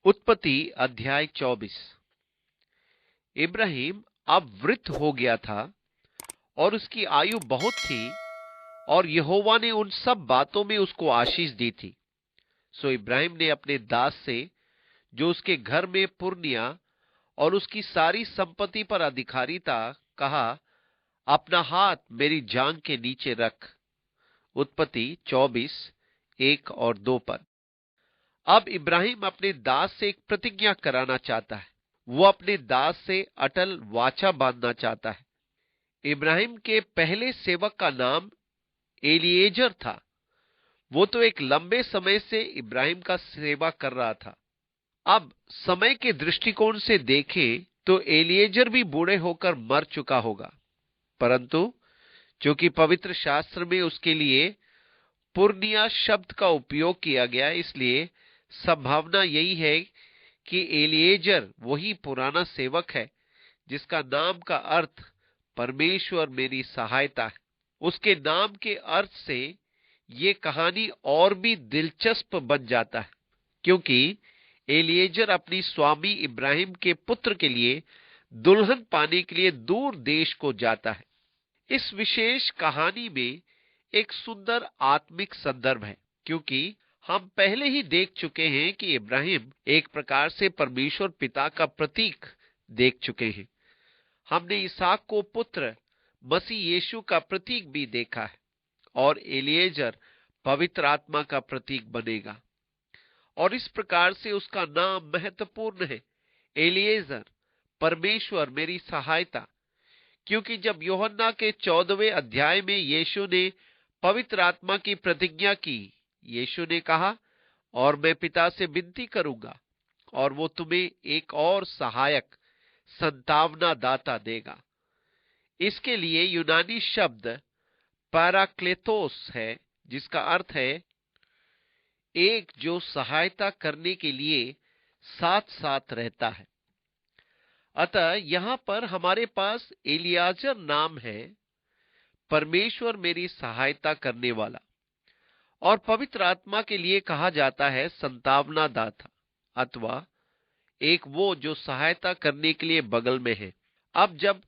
उत्पत्ति अध्याय 24। इब्राहिम अब वृद्ध हो गया था और उसकी आयु बहुत थी, और यहोवा ने उन सब बातों में उसको आशीष दी थी। सो इब्राहिम ने अपने दास से, जो उसके घर में पुरनिया और उसकी सारी संपत्ति पर अधिकारी था, कहा, अपना हाथ मेरी जांघ के नीचे रख। उत्पत्ति 24:1 और 2 पर। अब इब्राहिम अपने दास से एक प्रतिज्ञा कराना चाहता है। वो अपने दास से अटल वाचा बांधना चाहता है। इब्राहिम के पहले सेवक का नाम एलिएजर था। वो तो एक लंबे समय से इब्राहिम का सेवा कर रहा था। अब समय के दृष्टिकोण से देखें तो एलिएजर भी बूढ़े होकर मर चुका होगा, परंतु चूंकि पवित्र शास्त्र में उसके लिए पुरनिया शब्द का उपयोग किया गया, इसलिए संभावना यही है कि एलिएजर वही पुराना सेवक है जिसका नाम का अर्थ परमेश्वर मेरी सहायता है। उसके नाम के अर्थ से ये कहानी और भी दिलचस्प बन जाता है, क्योंकि एलिएजर अपनी स्वामी इब्राहिम के पुत्र के लिए दुल्हन पाने के लिए दूर देश को जाता है। इस विशेष कहानी में एक सुंदर आत्मिक संदर्भ है, क्योंकि हम पहले ही देख चुके हैं कि इब्राहिम एक प्रकार से परमेश्वर पिता का प्रतीक देख चुके हैं। हमने इसहाक को पुत्र मसीह यीशु का प्रतीक भी देखा है, और एलिएजर पवित्र आत्मा का प्रतीक बनेगा, और इस प्रकार से उसका नाम महत्वपूर्ण है, एलिएजर, परमेश्वर मेरी सहायता। क्योंकि जब यूहन्ना के 14वें अध्याय में यीशु ने पवित्र आत्मा की प्रतिज्ञा की, यीशु ने कहा, और मैं पिता से विनती करूंगा और वो तुम्हें एक और सहायक, संतावना दाता देगा। इसके लिए यूनानी शब्द पैराक्लेतोस है, जिसका अर्थ है एक जो सहायता करने के लिए साथ साथ रहता है। अतः यहां पर हमारे पास एलियाजर नाम है, परमेश्वर मेरी सहायता करने वाला, और पवित्र आत्मा के लिए कहा जाता है संतावना दाता, अथवा एक वो जो सहायता करने के लिए बगल में है। अब जब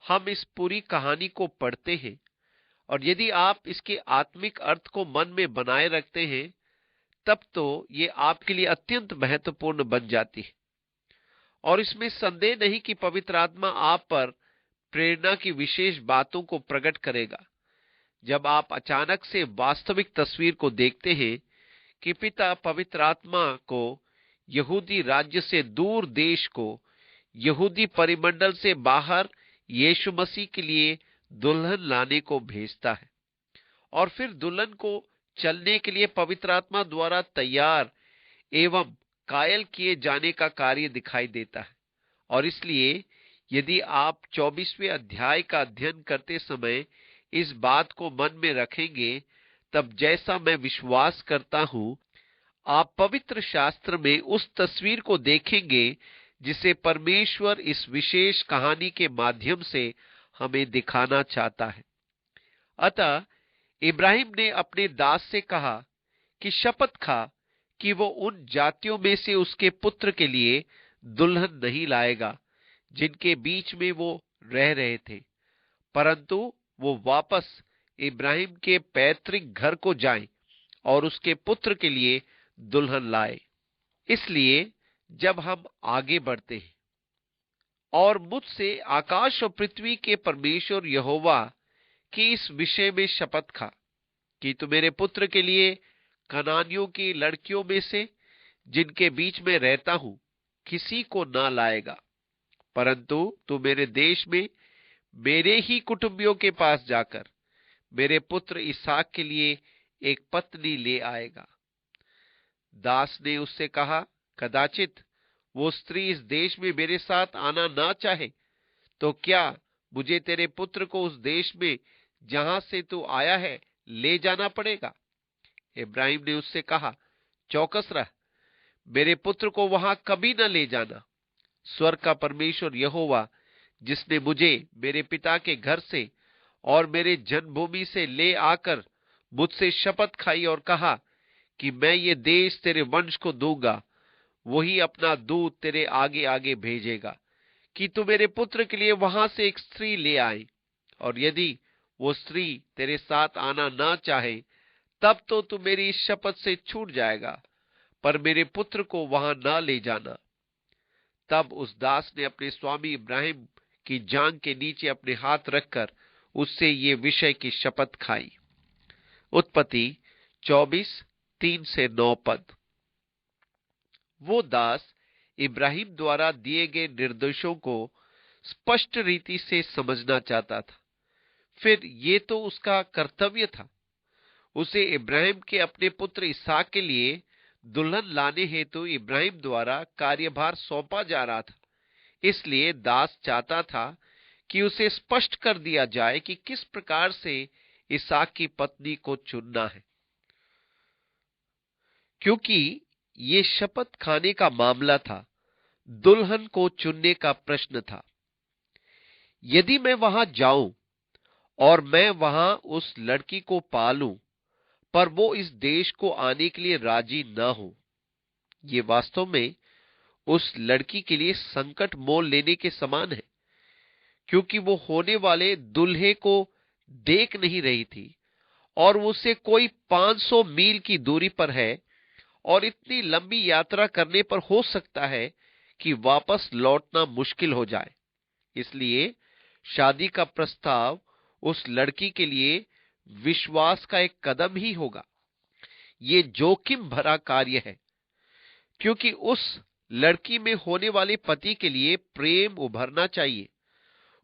हम इस पूरी कहानी को पढ़ते हैं, और यदि आप इसके आत्मिक अर्थ को मन में बनाए रखते हैं, तब तो ये आपके लिए अत्यंत महत्वपूर्ण बन जाती है। और इसमें संदेह नहीं कि पवित्र आत्मा आप पर प्रेरणा की विशेष बातों को प्रकट करेगा। जब आप अचानक से वास्तविक तस्वीर को देखते हैं कि पिता पवित्र आत्मा को यहूदी राज्य से दूर देश को, यहूदी परिमंडल से बाहर यीशु मसीह के लिए दुल्हन लाने को भेजता है, और फिर दुल्हन को चलने के लिए पवित्र आत्मा द्वारा तैयार एवं कायल किए जाने का कार्य दिखाई देता है। और इसलिए यदि आप 24वें अध्याय का अध्ययन करते समय इस बात को मन में रखेंगे, तब जैसा मैं विश्वास करता हूं, आप पवित्र शास्त्र में उस तस्वीर को देखेंगे जिसे परमेश्वर इस विशेष कहानी के माध्यम से हमें दिखाना चाहता है। अतः इब्राहिम ने अपने दास से कहा कि शपथ खा कि वो उन जातियों में से उसके पुत्र के लिए दुल्हन नहीं लाएगा जिनके बीच में वो रह रहे थे, परंतु वो वापस इब्राहिम के पैतृक घर को जाएं और उसके पुत्र के लिए दुल्हन लाए। इसलिए जब हम आगे बढ़ते हैं, और मुझसे आकाश और पृथ्वी के परमेश्वर यहोवा की इस विषय में शपथ खा कि तू मेरे पुत्र के लिए कनानियों की लड़कियों में से, जिनके बीच में रहता हूं, किसी को ना लाएगा, परंतु तू मेरे देश में मेरे ही कुटुंबियों के पास जाकर मेरे पुत्र इसहाक के लिए एक पत्नी ले आएगा। दास ने उससे कहा, कदाचित वो स्त्री इस देश में मेरे साथ आना ना चाहे, तो क्या मुझे तेरे पुत्र को उस देश में जहां से तू आया है ले जाना पड़ेगा? इब्राहिम ने उससे कहा, चौकस रह, मेरे पुत्र को वहां कभी न ले जाना। स्वर्ग का परमेश्वर यहोवा, जिसने मुझे मेरे पिता के घर से और मेरे जन्मभूमि से ले आकर मुझसे शपथ खाई और कहा कि मैं ये देश तेरे वंश को दूंगा, वही अपना दूत तेरे आगे आगे भेजेगा कि तू मेरे पुत्र के लिए वहां से एक स्त्री ले आए। और यदि वो स्त्री तेरे साथ आना ना चाहे, तब तो तू मेरी इस शपथ से छूट जाएगा, पर मेरे पुत्र को वहां ना ले जाना। तब उस दास ने अपने स्वामी इब्राहिम की जांघ के नीचे अपने हाथ रखकर उससे ये विषय की शपथ खाई। उत्पत्ति 24:3-9 पद। वो दास इब्राहिम द्वारा दिए गए निर्देशों को स्पष्ट रीति से समझना चाहता था। फिर ये तो उसका कर्तव्य था। उसे इब्राहिम के अपने पुत्र इसहाक के लिए दुल्हन लाने हेतु इब्राहिम द्वारा कार्यभार सौंपा जा रहा था। इसलिए दास चाहता था कि उसे स्पष्ट कर दिया जाए कि किस प्रकार से इसहाक की पत्नी को चुनना है, क्योंकि ये शपथ खाने का मामला था, दुल्हन को चुनने का प्रश्न था। यदि मैं वहां जाऊं और मैं वहां उस लड़की को पालूं, पर वो इस देश को आने के लिए राजी न हो, ये वास्तव में उस लड़की के लिए संकट मोल लेने के समान है, क्योंकि वो होने वाले दूल्हे को देख नहीं रही थी और उससे कोई 500 मील की दूरी पर है, और इतनी लंबी यात्रा करने पर हो सकता है कि वापस लौटना मुश्किल हो जाए। इसलिए शादी का प्रस्ताव उस लड़की के लिए विश्वास का एक कदम ही होगा। ये जोखिम भरा कार्य है, क्योंकि उस लड़की में होने वाले पति के लिए प्रेम उभरना चाहिए,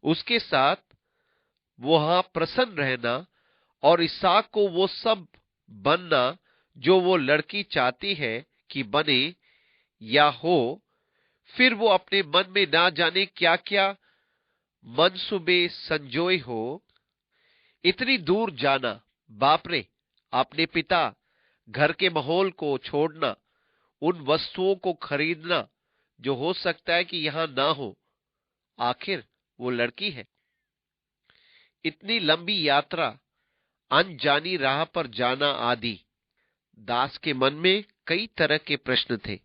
उसके साथ वहां प्रसन्न रहना और इसहाक को वो सब बनना जो वो लड़की चाहती है कि बने या हो। फिर वो अपने मन में ना जाने क्या क्या मनसूबे संजोए हो। इतनी दूर जाना, बाप रे, अपने पिता, घर के माहौल को छोड़ना, उन वस्तुओं को खरीदना जो हो सकता है कि यहां ना हो, आखिर वो लड़की है। इतनी लंबी यात्रा, अनजानी राह पर जाना आदि। दास के मन में कई तरह के प्रश्न थे।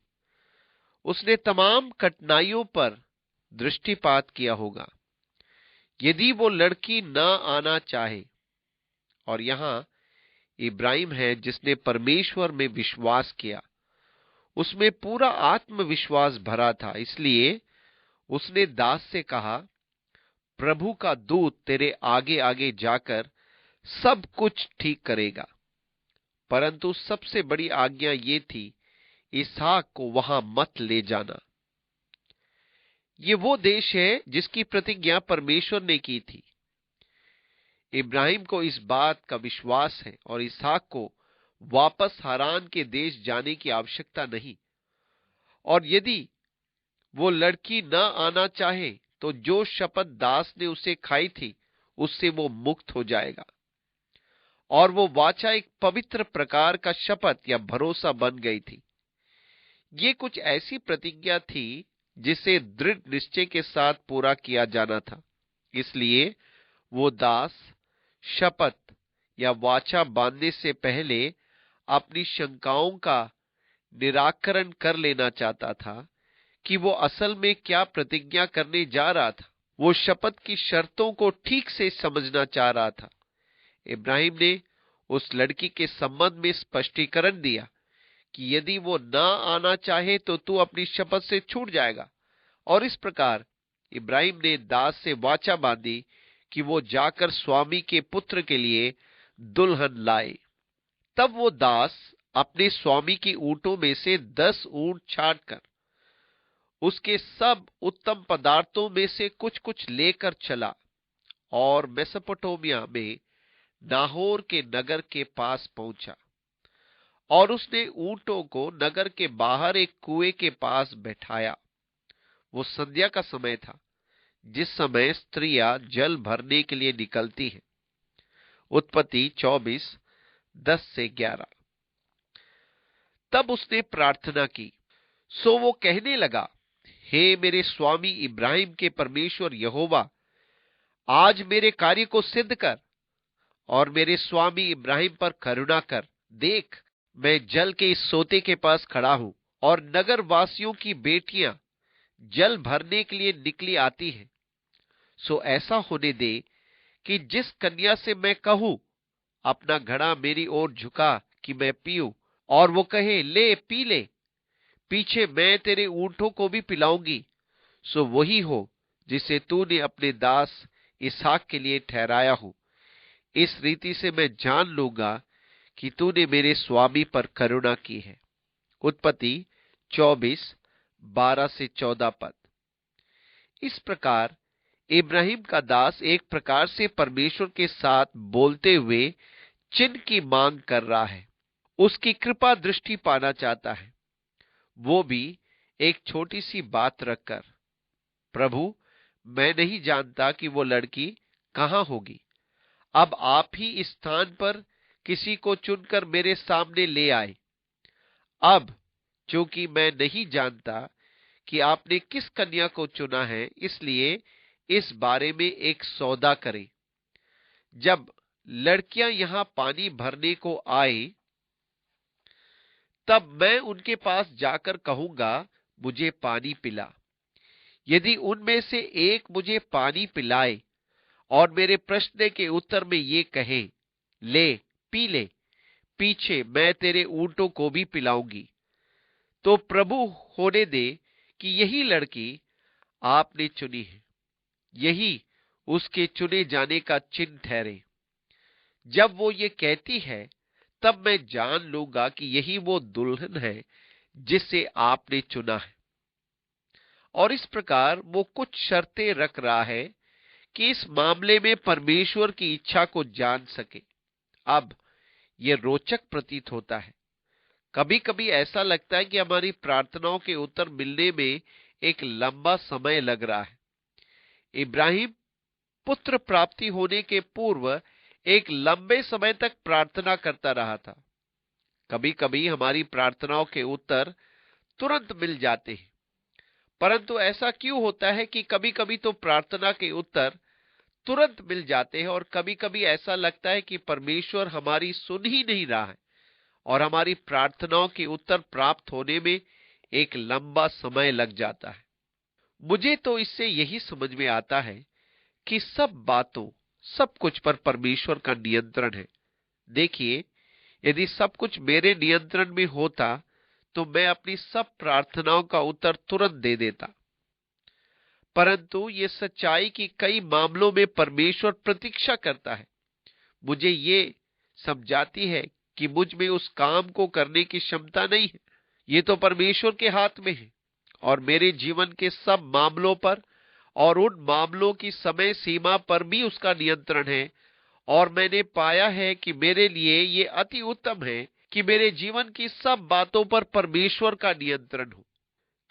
उसने तमाम कठिनाइयों पर दृष्टिपात किया होगा। यदि वो लड़की न आना चाहे, और यहां इब्राहिम है जिसने परमेश्वर में विश्वास किया, उसमें पूरा आत्मविश्वास भरा था, इसलिए उसने दास से कहा, प्रभु का दूत तेरे आगे आगे जाकर सब कुछ ठीक करेगा। परंतु सबसे बड़ी आज्ञा ये थी, इसहाक को वहां मत ले जाना। ये वो देश है जिसकी प्रतिज्ञा परमेश्वर ने की थी। इब्राहिम को इस बात का विश्वास है और इसहाक को वापस हारान के देश जाने की आवश्यकता नहीं। और यदि वो लड़की न आना चाहे, तो जो शपथ दास ने उसे खाई थी, उससे वो मुक्त हो जाएगा। और वो वाचा एक पवित्र प्रकार का शपथ या भरोसा बन गई थी। ये कुछ ऐसी प्रतिज्ञा थी जिसे दृढ़ निश्चय के साथ पूरा किया जाना था। इसलिए वो दास शपथ या वाचा बांधने से पहले अपनी शंकाओं का निराकरण कर लेना चाहता था कि वो असल में क्या प्रतिज्ञा करने जा रहा था। वो शपथ की शर्तों को ठीक से समझना चाह रहा था। इब्राहिम ने उस लड़की के संबंध में स्पष्टीकरण दिया कि यदि वो ना आना चाहे तो तू अपनी शपथ से छूट जाएगा। और इस प्रकार इब्राहिम ने दास से वाचा बांधी कि वो जाकर स्वामी के पुत्र के लिए दुल्हन लाए। तब वो दास अपने स्वामी की ऊंटों में से 10 ऊंट छांटकर उसके सब उत्तम पदार्थों में से कुछ कुछ लेकर चला और मेसोपोटामिया में नाहोर के नगर के पास पहुंचा। और उसने ऊंटों को नगर के बाहर एक कुएं के पास बैठाया। वो संध्या का समय था, जिस समय स्त्रियां जल भरने के लिए निकलती हैं। उत्पत्ति 24:10-11। तब उसने प्रार्थना की। सो वो कहने लगा, हे मेरे स्वामी इब्राहिम के परमेश्वर यहोवा, आज मेरे कार्य को सिद्ध कर और मेरे स्वामी इब्राहिम पर करुणा कर। देख, मैं जल के इस सोते के पास खड़ा हूं और नगर वासियों की बेटियां जल भरने के लिए निकली आती हैं, सो ऐसा होने दे कि जिस कन्या से मैं कहूं अपना घड़ा मेरी ओर झुका कि मैं पीऊं, और वो कहे ले पी ले, पीछे मैं तेरे ऊंटों को भी पिलाऊंगी, सो वही हो जिसे तूने अपने दास इसहाक के लिए ठहराया हो। इस रीति से मैं जान लूंगा कि तूने मेरे स्वामी पर करुणा की है। उत्पत्ति 24:12-14 पद। इस प्रकार इब्राहिम का दास एक प्रकार से परमेश्वर के साथ बोलते हुए चिन्ह की मांग कर रहा है, उसकी कृपा दृष्टि पाना चाहता है, वो भी एक छोटी सी बात रखकर। प्रभु, मैं नहीं जानता कि वो लड़की कहां होगी, अब आप ही इस स्थान पर किसी को चुनकर मेरे सामने ले आए। अब चूंकि मैं नहीं जानता कि आपने किस कन्या को चुना है, इसलिए इस बारे में एक सौदा करें। जब लड़कियां यहां पानी भरने को आए, तब मैं उनके पास जाकर कहूंगा, मुझे पानी पिला। यदि उनमें से एक मुझे पानी पिलाए और मेरे प्रश्न के उत्तर में ये कहे, ले पी ले, पीछे मैं तेरे ऊंटों को भी पिलाऊंगी, तो प्रभु होने दे कि यही लड़की आपने चुनी है, यही उसके चुने जाने का चिन्ह ठहरे। जब वो ये कहती है, तब मैं जान लूंगा कि यही वो दुल्हन है जिसे आपने चुना है। और इस प्रकार वो कुछ शर्तें रख रहा है कि इस मामले में परमेश्वर की इच्छा को जान सके। अब ये रोचक प्रतीत होता है। कभी कभी ऐसा लगता है कि हमारी प्रार्थनाओं के उत्तर मिलने में एक लंबा समय लग रहा है। इब्राहिम पुत्र प्राप्ति होने के पूर्व एक लंबे समय तक प्रार्थना करता रहा था। कभी कभी हमारी प्रार्थनाओं के उत्तर तुरंत मिल जाते हैं, परंतु ऐसा क्यों होता है कि कभी कभी तो प्रार्थना के उत्तर तुरंत मिल जाते हैं और कभी कभी ऐसा लगता है कि परमेश्वर हमारी सुन ही नहीं रहा है और हमारी प्रार्थनाओं के उत्तर प्राप्त होने में एक लंबा समय लग जाता है। मुझे तो इससे यही समझ में आता है कि सब कुछ पर परमेश्वर का नियंत्रण है। देखिए, यदि सब कुछ मेरे नियंत्रण में होता तो मैं अपनी सब प्रार्थनाओं का उत्तर तुरंत दे देता, परंतु ये सच्चाई की कई मामलों में परमेश्वर प्रतीक्षा करता है। मुझे ये समझाती है कि मुझ में उस काम को करने की क्षमता नहीं है। ये तो परमेश्वर के हाथ में है और मेरे जीवन के सब मामलों पर और उन मामलों की समय सीमा पर भी उसका नियंत्रण है। और मैंने पाया है कि मेरे लिए ये अति उत्तम है कि मेरे जीवन की सब बातों पर परमेश्वर का नियंत्रण हो,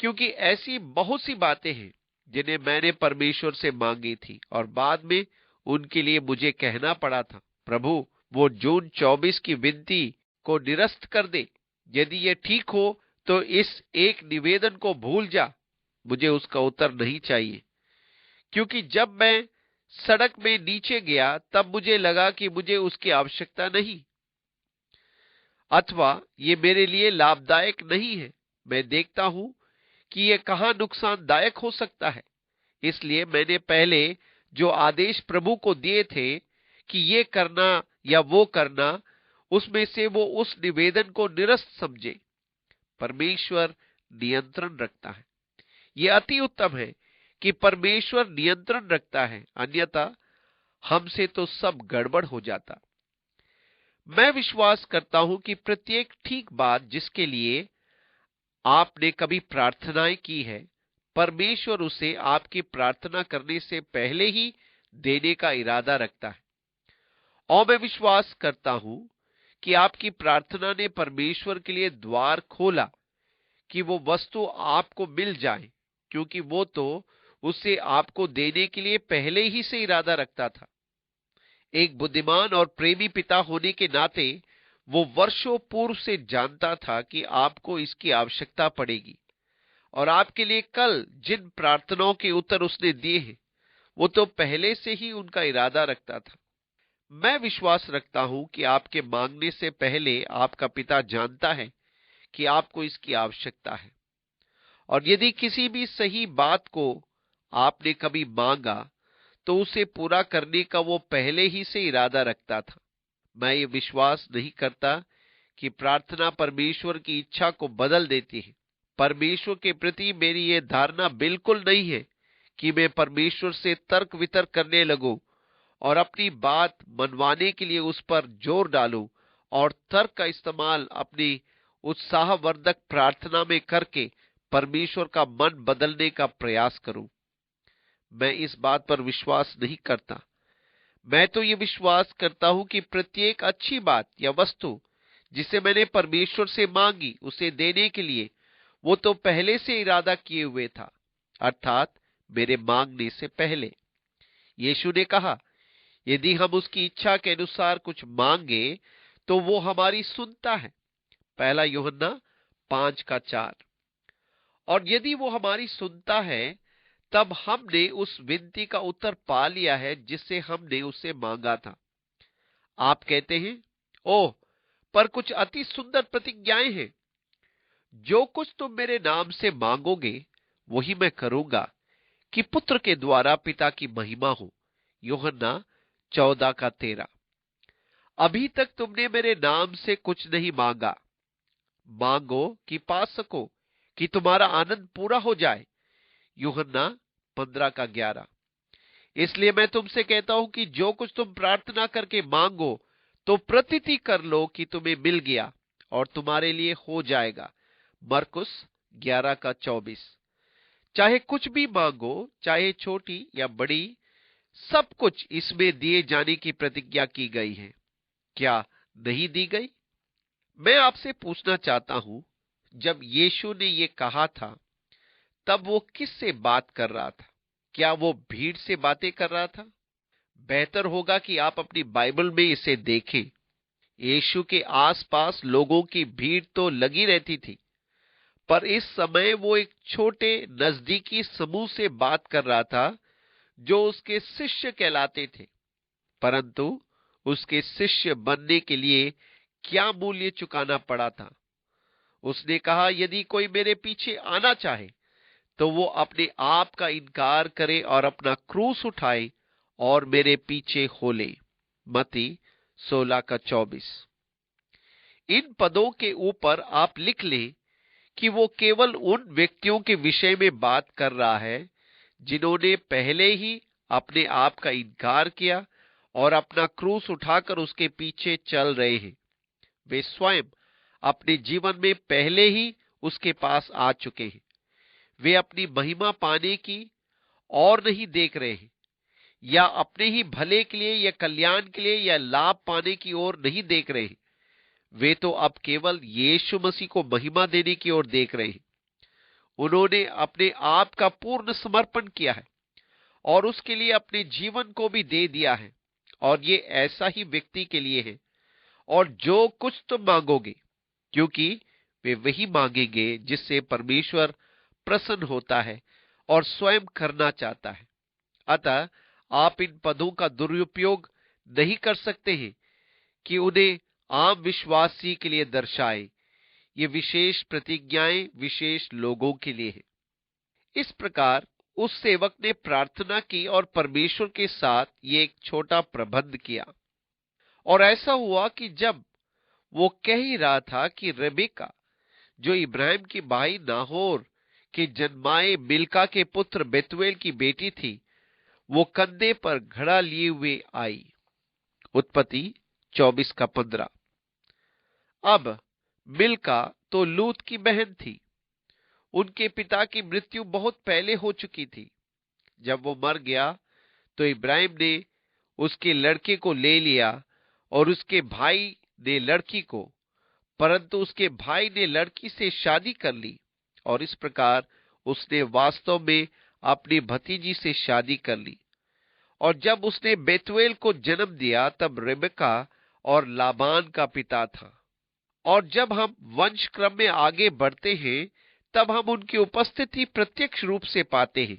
क्योंकि ऐसी बहुत सी बातें हैं जिन्हें मैंने परमेश्वर से मांगी थी और बाद में उनके लिए मुझे कहना पड़ा था, प्रभु वो जून 24 की विनती को निरस्त कर दे। यदि ये ठीक हो तो इस एक निवेदन को भूल जा। मुझे उसका उत्तर नहीं चाहिए, क्योंकि जब मैं सड़क में नीचे गया तब मुझे लगा कि मुझे उसकी आवश्यकता नहीं, अथवा ये मेरे लिए लाभदायक नहीं है। मैं देखता हूं कि ये कहां नुकसानदायक हो सकता है। इसलिए मैंने पहले जो आदेश प्रभु को दिए थे कि ये करना या वो करना, उसमें से वो उस निवेदन को निरस्त समझे। परमेश्वर नियंत्रण रखता है। ये अति उत्तम है कि परमेश्वर नियंत्रण रखता है, अन्यथा हमसे तो सब गड़बड़ हो जाता। मैं विश्वास करता हूं कि प्रत्येक ठीक बात जिसके लिए आपने कभी प्रार्थनाएं की है, परमेश्वर उसे आपकी प्रार्थना करने से पहले ही देने का इरादा रखता है। और मैं विश्वास करता हूं कि आपकी प्रार्थना ने परमेश्वर के लिए द्वार खोला कि वो वस्तु आपको मिल जाए, क्योंकि वो तो उसे आपको देने के लिए पहले ही से इरादा रखता था। एक बुद्धिमान और प्रेमी पिता होने के नाते वो वर्षों पूर्व से जानता था कि आपको इसकी आवश्यकता पड़ेगी, और आपके लिए कल जिन प्रार्थनाओं के उत्तर उसने दिए हैं, वो तो पहले से ही उनका इरादा रखता था। मैं विश्वास रखता हूं कि आपके मांगने से पहले आपका पिता जानता है कि आपको इसकी आवश्यकता है। और यदि किसी भी सही बात को आपने कभी मांगा तो उसे पूरा करने का वो पहले ही से इरादा रखता था। मैं ये विश्वास नहीं करता कि प्रार्थना परमेश्वर की इच्छा को बदल देती है। परमेश्वर के प्रति मेरी ये धारणा बिल्कुल नहीं है कि मैं परमेश्वर से तर्क वितर्क करने लगूं और अपनी बात मनवाने के लिए उस पर जोर डालूं और तर्क का इस्तेमाल अपनी उत्साहवर्धक प्रार्थना में करके परमेश्वर का मन बदलने का प्रयास करूं। मैं इस बात पर विश्वास नहीं करता। मैं तो ये विश्वास करता हूं कि प्रत्येक अच्छी बात या वस्तु जिसे मैंने परमेश्वर से मांगी उसे देने के लिए वो तो पहले से इरादा किए हुए था, अर्थात मेरे मांगने से पहले। यीशु ने कहा, यदि हम उसकी इच्छा के अनुसार कुछ मांगे तो वो हमारी सुनता है। पहला यूहन्ना 5:4। और यदि वो हमारी सुनता है तब हमने उस विनती का उत्तर पा लिया है जिससे हमने उससे मांगा था। आप कहते हैं, ओह, पर कुछ अति सुंदर प्रतिज्ञाएं हैं। जो कुछ तुम मेरे नाम से मांगोगे वही मैं करूंगा कि पुत्र के द्वारा पिता की महिमा हो। यूहन्ना 14:13। अभी तक तुमने मेरे नाम से कुछ नहीं मांगा। मांगो कि पा सको, कि तुम्हारा आनंद पूरा हो जाए। यूहन्ना 15:11। इसलिए मैं तुमसे कहता हूं कि जो कुछ तुम प्रार्थना करके मांगो तो प्रतीति कर लो कि तुम्हें मिल गया और तुम्हारे लिए हो जाएगा। मरकुस 11:24। चाहे कुछ भी मांगो, चाहे छोटी या बड़ी, सब कुछ इसमें दिए जाने की प्रतिज्ञा की गई है। क्या नहीं दी गई? मैं आपसे पूछना चाहता हूं, जब यीशु ने ये कहा था तब वो किससे बात कर रहा था? क्या वो भीड़ से बातें कर रहा था? बेहतर होगा कि आप अपनी बाइबल में इसे देखें। यीशु के आसपास लोगों की भीड़ तो लगी रहती थी, पर इस समय वो एक छोटे नजदीकी समूह से बात कर रहा था जो उसके शिष्य कहलाते थे। परंतु उसके शिष्य बनने के लिए क्या मूल्य चुकाना पड़ा था? उसने कहा, यदि कोई मेरे पीछे आना चाहे तो वो अपने आप का इनकार करे और अपना क्रूस उठाए और मेरे पीछे हो ले। मत्ती 16:24। इन पदों के ऊपर आप लिख लें कि वो केवल उन व्यक्तियों के विषय में बात कर रहा है जिन्होंने पहले ही अपने आप का इनकार किया और अपना क्रूस उठाकर उसके पीछे चल रहे हैं। वे स्वयं अपने जीवन में पहले ही उसके पास आ चुके हैं। वे अपनी महिमा पाने की और नहीं देख रहे हैं, या अपने ही भले के लिए या कल्याण के लिए या लाभ पाने की ओर नहीं देख रहे हैं। वे तो अब केवल यीशु मसीह को महिमा देने की ओर देख रहे हैं। उन्होंने अपने आप का पूर्ण समर्पण किया है और उसके लिए अपने जीवन को भी दे दिया है, और ये ऐसा ही व्यक्ति के लिए है। और जो कुछ तुम मांगोगे, क्योंकि वे वही मांगेंगे जिससे परमेश्वर प्रसन्न होता है और स्वयं करना चाहता है। अतः आप इन पदों का दुरुपयोग नहीं कर सकते हैं कि उन्हें आम विश्वासी के लिए दर्शाए। ये विशेष प्रतिज्ञाएं विशेष लोगों के लिए है। इस प्रकार उस सेवक ने प्रार्थना की और परमेश्वर के साथ ये एक छोटा प्रबंध किया। और ऐसा हुआ कि जब वो कह ही रहा था कि रेबेका, जो इब्राहिम की भाई नाहोर के जन्माए मिल्का के पुत्र बेतुएल की बेटी थी, वो कंधे पर घड़ा लिए हुए आई। उत्पत्ति 24:15। अब मिल्का तो लूत की बहन थी। उनके पिता की मृत्यु बहुत पहले हो चुकी थी। जब वो मर गया तो इब्राहिम ने उसके लड़के को ले लिया और उसके भाई ने लड़की को, परंतु उसके भाई ने लड़की से शादी कर ली और इस प्रकार उसने वास्तव में अपनी भतीजी से शादी कर ली। और जब उसने बेतुएल को जन्म दिया तब रेबेका और लाबान का पिता था। और जब हम वंश क्रम में आगे बढ़ते हैं तब हम उनकी उपस्थिति प्रत्यक्ष रूप से पाते हैं।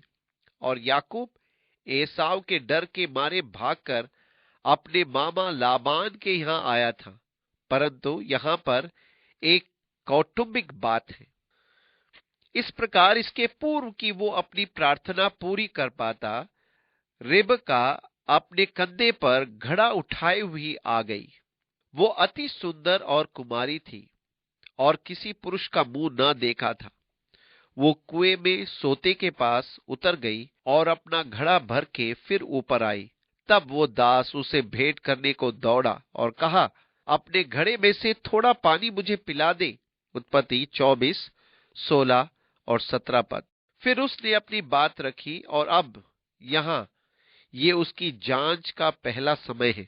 और याकूब एसाव के डर के मारे भागकर अपने मामा लाबान के यहां आया था, परंतु यहां पर एक कौटुंबिक बात है। इस प्रकार इसके पूर्व कि वो अपनी प्रार्थना पूरी कर पाता, रिबका अपने कंधे पर घड़ा उठाए हुई आ गई। वो अति सुंदर और कुमारी थी और किसी पुरुष का मुंह न देखा था। वो कुएं में सोते के पास उतर गई और अपना घड़ा भर के फिर ऊपर आई। तब वो दास उसे भेंट करने को दौड़ा और कहा, अपने घड़े में से थोड़ा पानी मुझे पिला दे। उत्पत्ति 24, 16 और 17 पद। फिर उसने अपनी बात रखी और अब यहां ये उसकी जांच का पहला समय है।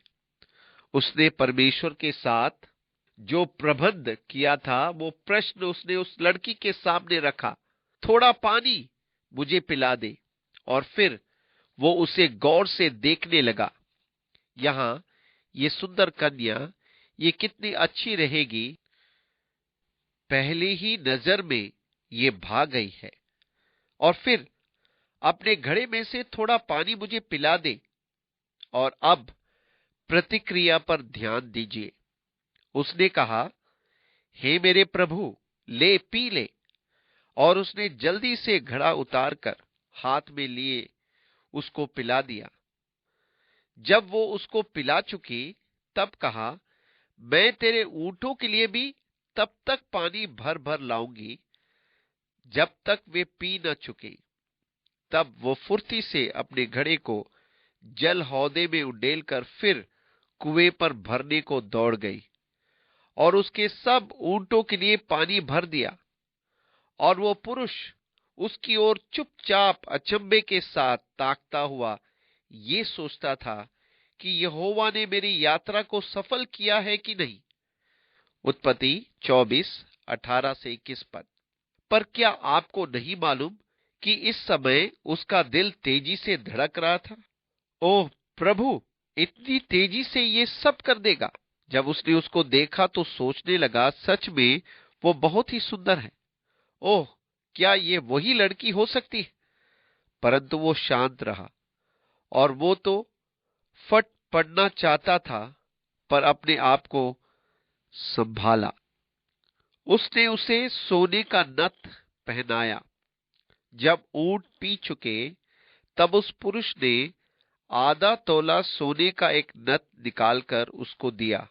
उसने परमेश्वर के साथ जो प्रबंध किया था, वो प्रश्न उसने उस लड़की के सामने रखा, थोड़ा पानी मुझे पिला दे। और फिर वो उसे गौर से देखने लगा। यहां ये सुंदर कन्या ये कितनी अच्छी रहेगी, पहली ही नजर में ये भाग गई है। और फिर अपने घड़े में से थोड़ा पानी मुझे पिला दे। और अब प्रतिक्रिया पर ध्यान दीजिए। उसने कहा, हे मेरे प्रभु, ले पी ले। और उसने जल्दी से घड़ा उतारकर हाथ में लिए उसको पिला दिया। जब वो उसको पिला चुकी, तब कहा, मैं तेरे ऊंटों के लिए भी तब तक पानी भर भर लाऊंगी जब तक वे पी न चुके। तब वो फुर्ती से अपने घड़े को जल हौदे में उंडेलकर फिर कुएं पर भरने को दौड़ गई और उसके सब ऊंटों के लिए पानी भर दिया। और वो पुरुष उसकी ओर चुपचाप अचंभे के साथ ताकता हुआ ये सोचता था कि यहोवा ने मेरी यात्रा को सफल किया है कि नहीं। उत्पत्ति 24, 18 से 21 पद। पर क्या आपको नहीं मालूम कि इस समय उसका दिल तेजी से धड़क रहा था? ओह प्रभु, इतनी तेजी से ये सब कर देगा? जब उसने उसको देखा तो सोचने लगा, सच में वो बहुत ही सुंदर है। ओह, क्या ये वही लड़की हो सकती है? परंतु वो शांत रहा और वो तो फट पड़ना चाहता था, पर अपने आप को संभाला। उसने उसे सोने का नथ पहनाया। जब ऊंट पी चुके, तब उस पुरुष ने आधा तोला सोने का एक नथ निकालकर उसको दिया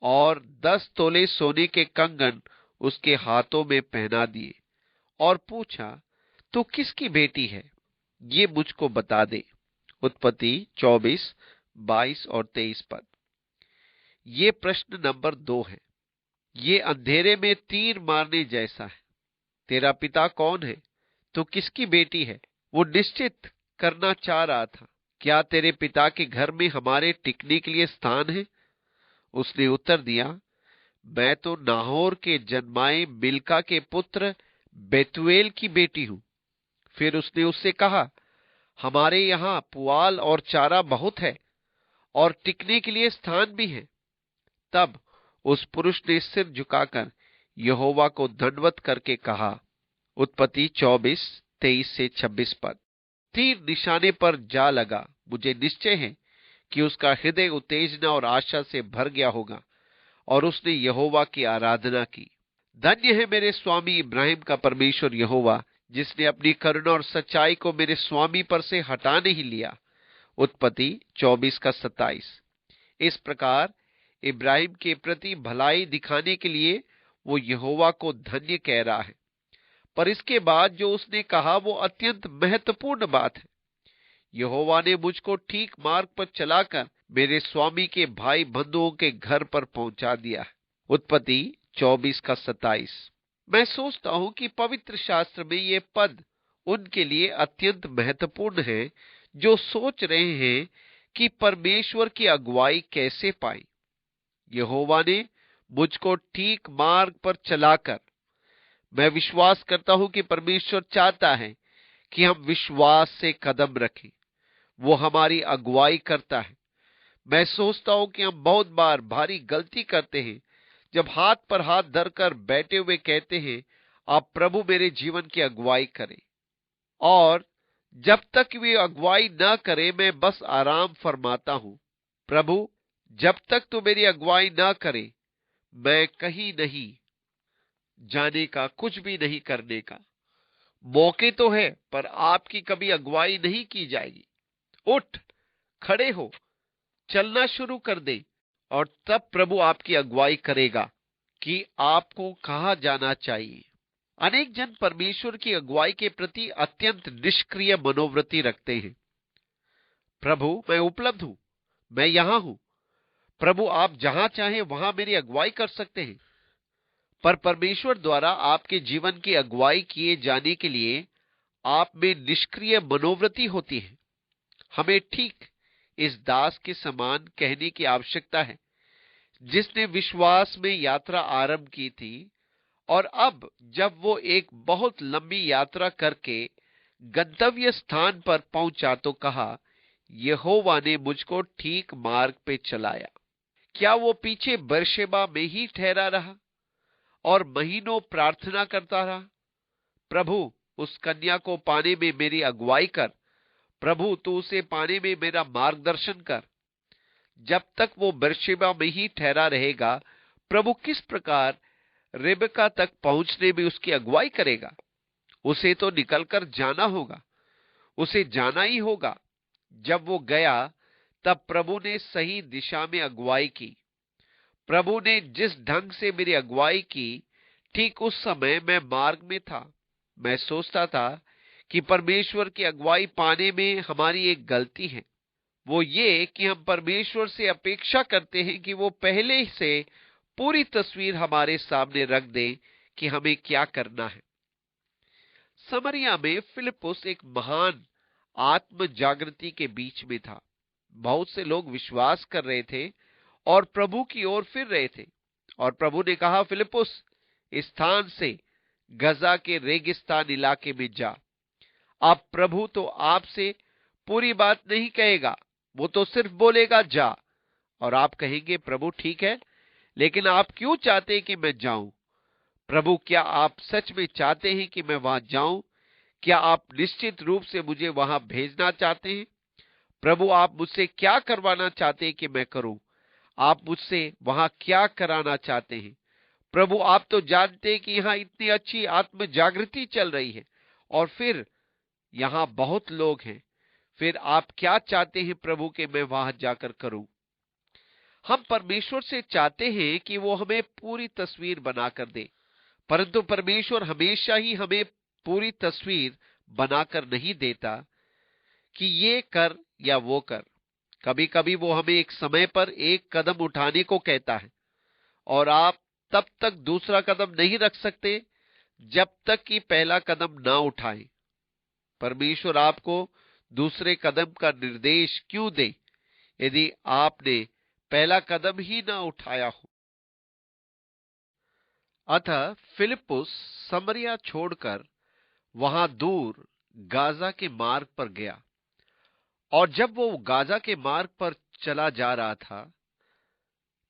और 10 तोले सोने के कंगन उसके हाथों में पहना दिए और पूछा, तो किसकी बेटी है? ये मुझको बता दे। उत्पत्ति 24, 22 और 23 पद। ये प्रश्न नंबर 2 है। ये अंधेरे में तीर मारने जैसा है। तेरा पिता कौन है? तो किसकी बेटी है? वो निश्चित करना चाह रहा था। क्या तेरे पिता के घर में हमारे टिकने के लिए स्थान है? उसने उत्तर दिया, मैं तो नाहोर के जन्माए मिल्का के पुत्र बेतुएल की बेटी हूं। फिर उसने उससे कहा, हमारे यहाँ पुआल और चारा बहुत है और टिकने के लिए स्थान भी है। तब उस पुरुष ने सिर झुकाकर यहोवा को दंडवत करके कहा। उत्पत्ति 24, 23 से 26 पद। तीर निशाने पर जा लगा। मुझे निश्चय है कि उसका हृदय उत्तेजना और आशा से भर गया होगा और उसने यहोवा की आराधना की। धन्य है मेरे स्वामी इब्राहिम का परमेश्वर यहोवा, जिसने अपनी करुणा और सच्चाई को मेरे स्वामी पर से हटा नहीं लिया। उत्पत्ति 24 का 27। इस प्रकार इब्राहिम के प्रति भलाई दिखाने के लिए वो यहोवा को धन्य कह रहा है। पर इसके बाद जो उसने कहा वो अत्यंत महत्वपूर्ण बात है। यहोवा ने मुझको ठीक मार्ग पर चलाकर मेरे स्वामी के भाई बंधुओं के घर पर पहुंचा दिया है। उत्पत्ति 24 का 27। मैं सोचता हूं कि पवित्र शास्त्र में ये पद उनके लिए अत्यंत महत्वपूर्ण है जो सोच रहे हैं कि परमेश्वर की अगुवाई कैसे पाएं। यहोवा ने मुझको ठीक मार्ग पर चलाकर, मैं विश्वास करता हूं कि परमेश्वर चाहता है कि हम विश्वास से कदम रखें। वो हमारी अगुवाई करता है। मैं सोचता हूं कि हम बहुत बार भारी गलती करते हैं जब हाथ पर हाथ धरकर बैठे हुए कहते हैं, आप प्रभु मेरे जीवन की अगुवाई करें। और जब तक वे अगुवाई न करे मैं बस आराम फरमाता हूं, प्रभु जब तक तू मेरी अगुवाई न करे मैं कहीं नहीं। जाने का, कुछ भी नहीं करने का। मौके तो है, पर आपकी कभी अगुवाई नहीं की जाएगी। उठ, खड़े हो, चलना शुरू कर दे, और तब प्रभु आपकी अगुवाई करेगा कि आपको कहां जाना चाहिए। अनेक जन परमेश्वर की अगुवाई के प्रति अत्यंत निष्क्रिय मनोवृत्ति रखते हैं। प्रभु, मैं उपलब्ध हूं, मैं यहां हूं। प्रभु, आप जहां चाहें वहां मेरी अगुवाई कर सकते हैं। पर परमेश्वर द्वारा आपके जीवन की अगुवाई किए जाने के लिए आप में निष्क्रिय मनोवृत्ति होती है। हमें ठीक इस दास के समान कहने की आवश्यकता है, जिसने विश्वास में यात्रा आरंभ की थी, और अब जब वो एक बहुत लंबी यात्रा करके गंतव्य स्थान पर पहुंचा तो कहा, यहोवा ने मुझको ठीक मार्ग पे चलाया। क्या वो पीछे बेर्शेबा में ही ठहरा रहा और महीनों प्रार्थना करता रहा, प्रभु उस कन्या को पाने में मेरी अगुवाई कर, प्रभु तू उसे पाने में मेरा मार्गदर्शन कर। जब तक वो बेर्शेबा में ही ठहरा रहेगा, प्रभु किस प्रकार रेबका तक पहुंचने में उसकी अगुवाई करेगा? उसे तो निकलकर जाना होगा, उसे जाना ही होगा। जब वो गया, तब प्रभु ने सही दिशा में अगुवाई की। प्रभु ने जिस ढंग से मेरी अगुवाई की, ठीक उस समय मैं मार्ग में था। मैं सोचता था कि परमेश्वर की अगुवाई पाने में हमारी एक गलती है, वो ये कि हम परमेश्वर से अपेक्षा करते हैं कि वो पहले से पूरी तस्वीर हमारे सामने रख दे कि हमें क्या करना है। समरिया में फिलिपुस एक महान आत्म जागृति के बीच में था। बहुत से लोग विश्वास कर रहे थे और प्रभु की ओर फिर रहे थे, और प्रभु ने कहा, फिलिपुस, इस स्थान से गजा के रेगिस्तान इलाके में जा। अब प्रभु तो आपसे पूरी बात नहीं कहेगा, वो तो सिर्फ बोलेगा जा, और आप कहेंगे, प्रभु ठीक है, लेकिन आप क्यों चाहते हैं कि मैं जाऊं? प्रभु, क्या आप सच में चाहते हैं कि मैं वहां जाऊं? क्या आप निश्चित रूप से मुझे वहां भेजना चाहते हैं? प्रभु, आप मुझसे क्या करवाना चाहते हैं कि मैं करूं? आप मुझसे वहां क्या कराना चाहते हैं? प्रभु, आप तो जानते हैं कि यहां इतनी अच्छी आत्म जागृति चल रही है, और फिर यहां बहुत लोग हैं। फिर आप क्या चाहते हैं प्रभु कि मैं वहां जाकर करूं? हम परमेश्वर से चाहते हैं कि वो हमें पूरी तस्वीर बनाकर दे, परंतु परमेश्वर हमेशा ही हमें पूरी तस्वीर बनाकर नहीं देता कि ये कर या वो कर। कभी कभी वो हमें एक समय पर एक कदम उठाने को कहता है, और आप तब तक दूसरा कदम नहीं रख सकते जब तक कि पहला कदम ना उठाएं। परमेश्वर आपको दूसरे कदम का निर्देश क्यों दे, यदि आपने पहला कदम ही ना उठाया हो? अतः फिलिपुस समरिया छोड़कर वहां दूर गाजा के मार्ग पर गया, और जब वो गाजा के मार्ग पर चला जा रहा था,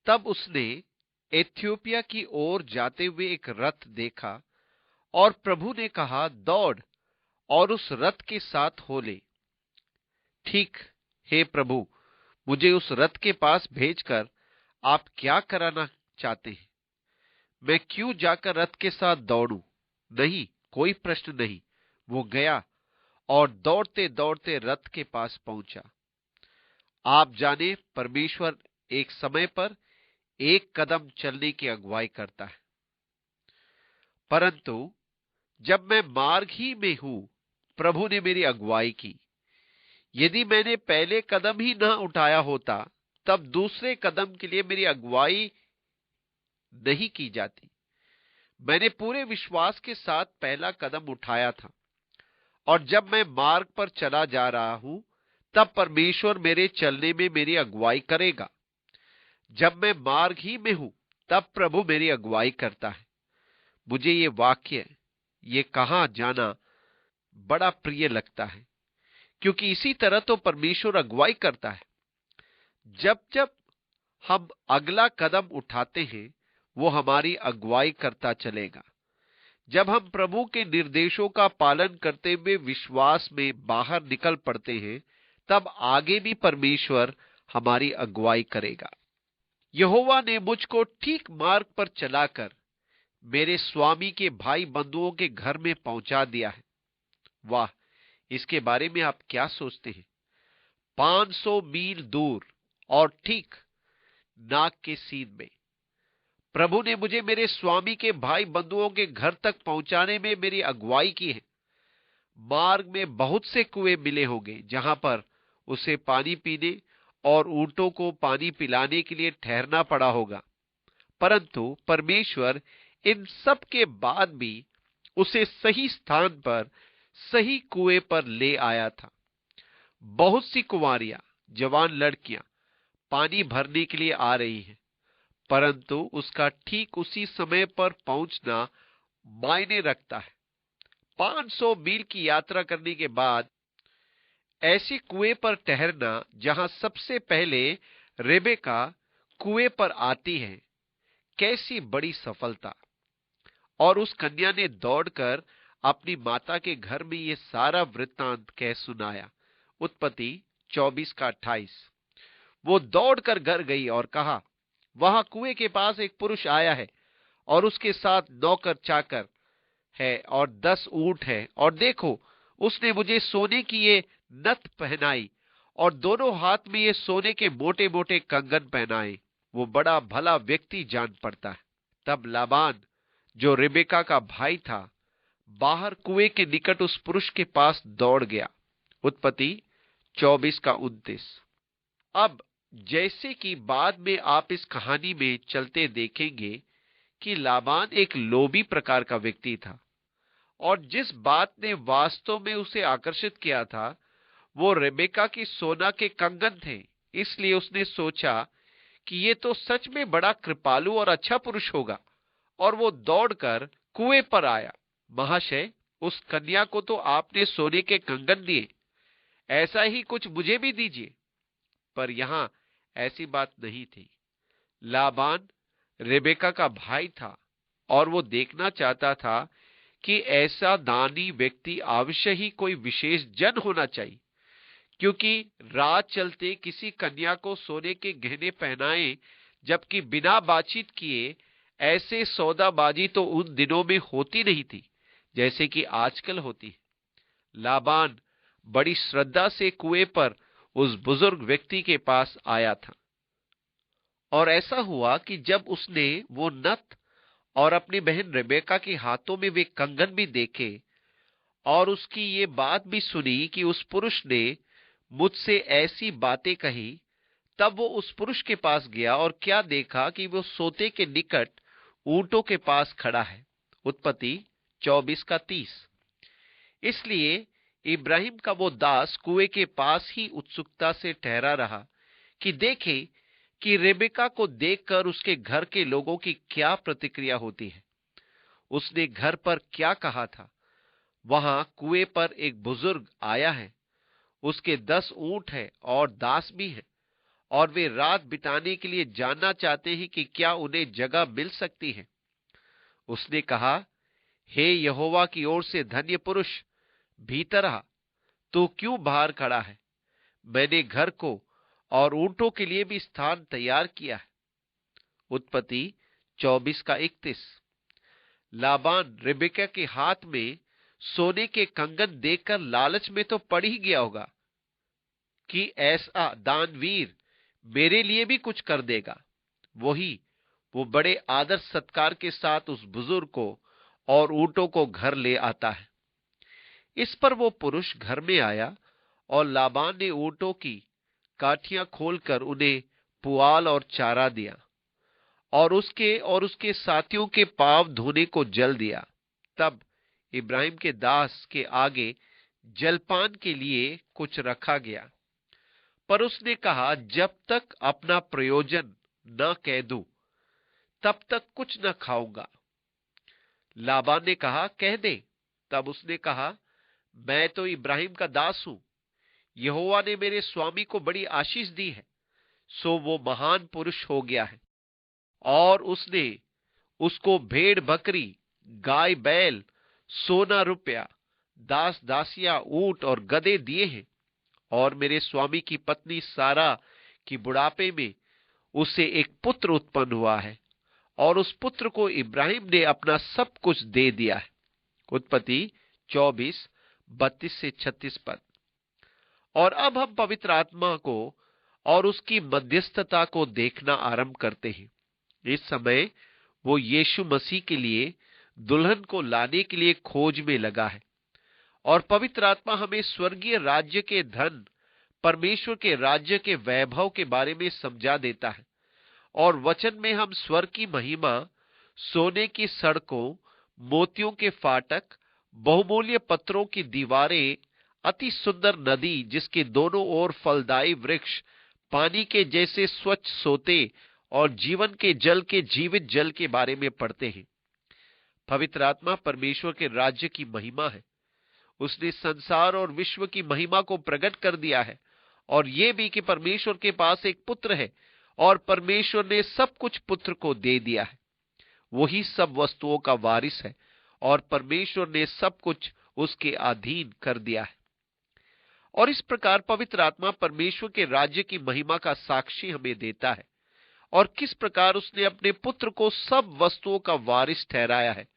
तब उसने इथियोपिया की ओर जाते हुए एक रथ देखा, और प्रभु ने कहा, दौड़ और उस रथ के साथ हो ले। ठीक, हे प्रभु, मुझे उस रथ के पास भेजकर आप क्या कराना चाहते हैं? मैं क्यों जाकर रथ के साथ दौड़ूं? नहीं, कोई प्रश्न नहीं। वो गया और दौड़ते दौड़ते रथ के पास पहुंचा। आप जाने, परमेश्वर एक समय पर एक कदम चलने की अगुवाई करता है, परंतु जब मैं मार्ग ही में हूं, प्रभु ने मेरी अगुवाई की। यदि मैंने पहले कदम ही न उठाया होता, तब दूसरे कदम के लिए मेरी अगुवाई नहीं की जाती। मैंने पूरे विश्वास के साथ पहला कदम उठाया था, और जब मैं मार्ग पर चला जा रहा हूं, तब परमेश्वर मेरे चलने में मेरी अगुवाई करेगा। जब मैं मार्ग ही में हूं, तब प्रभु मेरी अगुवाई करता है। मुझे ये वाक्य, ये कहां जाना बड़ा प्रिय लगता है, क्योंकि इसी तरह तो परमेश्वर अगुवाई करता है। जब जब हम अगला कदम उठाते हैं, वो हमारी अगुवाई करता चलेगा। जब हम प्रभु के निर्देशों का पालन करते हुए विश्वास में बाहर निकल पड़ते हैं, तब आगे भी परमेश्वर हमारी अगुवाई करेगा। यहोवा ने मुझको ठीक मार्ग पर चलाकर मेरे स्वामी के भाई बंधुओं के घर में पहुंचा दिया है। वाह, इसके बारे में आप क्या सोचते हैं? 500 मील दूर और ठीक नाक के सीध में प्रभु ने मुझे मेरे स्वामी के भाई बंधुओं के घर तक पहुंचाने में मेरी अगुवाई की है। मार्ग में बहुत से कुएं मिले होंगे जहां पर उसे पानी पीने और ऊंटों को पानी पिलाने के लिए ठहरना पड़ा होगा, परंतु परमेश्वर इन सब के बाद भी उसे सही स्थान पर, सही कुएं पर ले आया था। बहुत सी कुंवारियां, जवान लड़कियां पानी भरने के लिए आ रही हैं, परंतु उसका ठीक उसी समय पर पहुंचना मायने रखता है। 500 मील की यात्रा करने के बाद ऐसे कुएं पर ठहरना जहां सबसे पहले रेबेका कुएं पर आती है, कैसी बड़ी सफलता। और उस कन्या ने दौड़कर अपनी माता के घर में यह सारा वृत्तांत कह सुनाया। उत्पत्ति 24 का 28। वो दौड़कर घर गई और कहा, वहां कुएं के पास एक पुरुष आया है और उसके साथ नौकर चाकर है और 10 ऊंट है, और देखो उसने मुझे सोने की ये नथ पहनाई और दोनों हाथ में ये सोने के मोटे मोटे कंगन पहनाए। वो बड़ा भला व्यक्ति जान पड़ता है। तब लाबान, जो रिबेका का भाई था, बाहर कुएं के निकट उस पुरुष के पास दौड़ गया। उत्पत्ति 24 का 29। अब जैसे कि बाद में आप इस कहानी में चलते देखेंगे कि लाबान एक लोभी प्रकार का व्यक्ति था, और जिस बात ने वास्तव में उसे आकर्षित किया था वो रेबेका की सोना के कंगन थे। इसलिए उसने सोचा कि ये तो सच में बड़ा कृपालु और अच्छा पुरुष होगा, और वो दौड़कर कुएं पर आया। महाशय, उस कन्या को तो आपने सोने के कंगन दिए, ऐसा ही कुछ मुझे भी दीजिए। पर यहां ऐसी बात नहीं थी। लाबान रेबेका का भाई था और वो देखना चाहता था कि ऐसा दानी व्यक्ति अवश्य ही कोई विशेष जन होना चाहिए, क्योंकि राह चलते किसी कन्या को सोने के गहने पहनाए जबकि बिना बातचीत किए, ऐसे सौदाबाजी तो उन दिनों में होती नहीं थी जैसे कि आजकल होती है। लाबान बड़ी श्रद्धा से कुएं पर उस बुजुर्ग व्यक्ति के पास आया था, और ऐसा हुआ कि जब उसने वो नथ और अपनी बहन रेबेका के हाथों में वे कंगन भी देखे और उसकी ये बात भी सुनी कि उस पुरुष ने मुझसे ऐसी बातें कही, तब वो उस पुरुष के पास गया और क्या देखा कि वो सोते के निकट ऊंटों के पास खड़ा है। उत्पत्ति 24 का 30। इसलिए इब्राहिम का वो दास कुएं के पास ही उत्सुकता से ठहरा रहा कि देखे कि रेबेका को देखकर उसके घर के लोगों की क्या प्रतिक्रिया होती है। उसने घर पर क्या कहा था, वहां कुएं पर एक बुजुर्ग आया है, उसके 10 ऊंट है और दास भी है, और वे रात बिताने के लिए जानना चाहते हैं कि क्या उन्हें जगह मिल सकती है। उसने कहा, हे यहोवा की ओर से धन्य पुरुष, भीतर आ, तू क्यों बाहर खड़ा है? मैंने घर को और ऊंटों के लिए भी स्थान तैयार किया है। उत्पत्ति 24 का 31। लाबान रेबेका के हाथ में सोने के कंगन देखकर लालच में तो पड़ ही गया होगा कि ऐसा दानवीर मेरे लिए भी कुछ कर देगा। वो बड़े आदर सत्कार के साथ उस बुजुर्ग को और ऊंटों को घर ले आता है। इस पर वो पुरुष घर में आया और लाबान ने ऊंटों की काठियां खोलकर उन्हें पुआल और चारा दिया और उसके साथियों के पांव धोने को जल दिया। तब इब्राहिम के दास के आगे जलपान के लिए कुछ रखा गया, पर उसने कहा, जब तक अपना प्रयोजन न कह दूं तब तक कुछ न खाऊंगा। लाबान ने कहा, कह दे। तब उसने कहा, मैं तो इब्राहिम का दास हूं, यहोवा ने मेरे स्वामी को बड़ी आशीष दी है, सो वो महान पुरुष हो गया है, और उसने उसको भेड़ बकरी, गाय बैल, सोना रुपया, दास दासियां, ऊंट और गधे दिए हैं। और मेरे स्वामी की पत्नी सारा की बुढ़ापे में उसे एक पुत्र उत्पन्न हुआ है, और उस पुत्र को इब्राहिम ने अपना सब कुछ दे दिया है। उत्पत्ति 24:32 से 36 पद। और अब हम पवित्र आत्मा को और उसकी मध्यस्थता को देखना आरंभ करते हैं। इस समय वो यीशु मसीह के लिए दुल्हन को लाने के लिए खोज में लगा है, और पवित्र आत्मा हमें स्वर्गीय राज्य के धन, परमेश्वर के राज्य के वैभव के बारे में समझा देता है। और वचन में हम स्वर्ग की महिमा, सोने की सड़कों, मोतियों के फाटक, बहुमूल्य पत्थरों की दीवारें, अति सुंदर नदी जिसके दोनों ओर फलदायी वृक्ष, पानी के जैसे स्वच्छ सोते और जीवन के जल के जीवित जल के बारे में पढ़ते हैं। पवित्र आत्मा परमेश्वर के राज्य की महिमा है। उसने संसार और विश्व की महिमा को प्रकट कर दिया है, और यह भी कि परमेश्वर के पास एक पुत्र है और परमेश्वर ने सब कुछ पुत्र को दे दिया है। वही सब वस्तुओं का वारिस है और परमेश्वर ने सब कुछ उसके अधीन कर दिया है। और इस प्रकार पवित्र आत्मा परमेश्वर के राज्य की महिमा का साक्षी हमें देता है, और किस प्रकार उसने अपने पुत्र को सब वस्तुओं का वारिस ठहराया है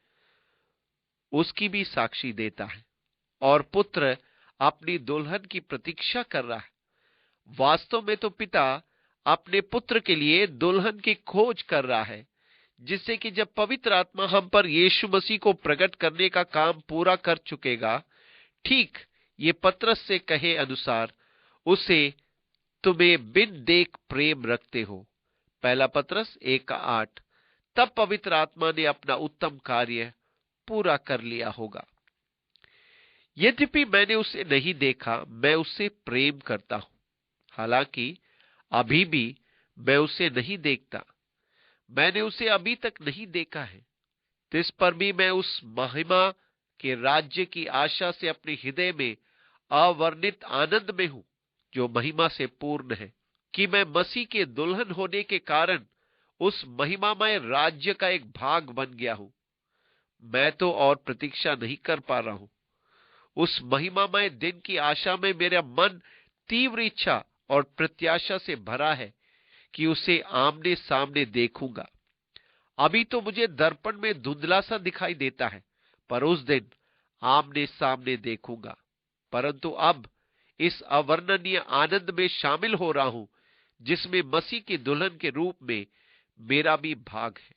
उसकी भी साक्षी देता है। और पुत्र अपनी दुल्हन की प्रतीक्षा कर रहा है। वास्तव में तो पिता अपने पुत्र के लिए दुल्हन की खोज कर रहा है, जिससे कि जब पवित्र आत्मा हम पर यीशु मसीह को प्रकट करने का काम पूरा कर चुकेगा, ठीक ये पतरस से कहे अनुसार, उसे तुम्हें बिन देख प्रेम रखते हो, पहला पतरस 1:8, तब पवित्र आत्मा ने अपना उत्तम कार्य पूरा कर लिया होगा। यद्यपि मैंने उसे नहीं देखा, मैं उससे प्रेम करता हूं। हालांकि अभी भी मैं उसे नहीं देखता, मैंने उसे अभी तक नहीं देखा है, तिस पर भी मैं उस महिमा के राज्य की आशा से अपने हृदय में अवर्णित आनंद में हूं, जो महिमा से पूर्ण है, कि मैं मसीह के दुल्हन होने के कारण उस महिमामय राज्य का एक भाग बन गया हूं। मैं तो और प्रतीक्षा नहीं कर पा रहा हूं। उस महिमामय दिन की आशा में मेरा मन तीव्र इच्छा और प्रत्याशा से भरा है कि उसे आमने सामने देखूंगा। अभी तो मुझे दर्पण में धुंधला सा दिखाई देता है, पर उस दिन आमने सामने देखूंगा। परंतु अब इस अवर्णनीय आनंद में शामिल हो रहा हूं, जिसमें मसीह की दुल्हन के रूप में मेरा भी भाग है।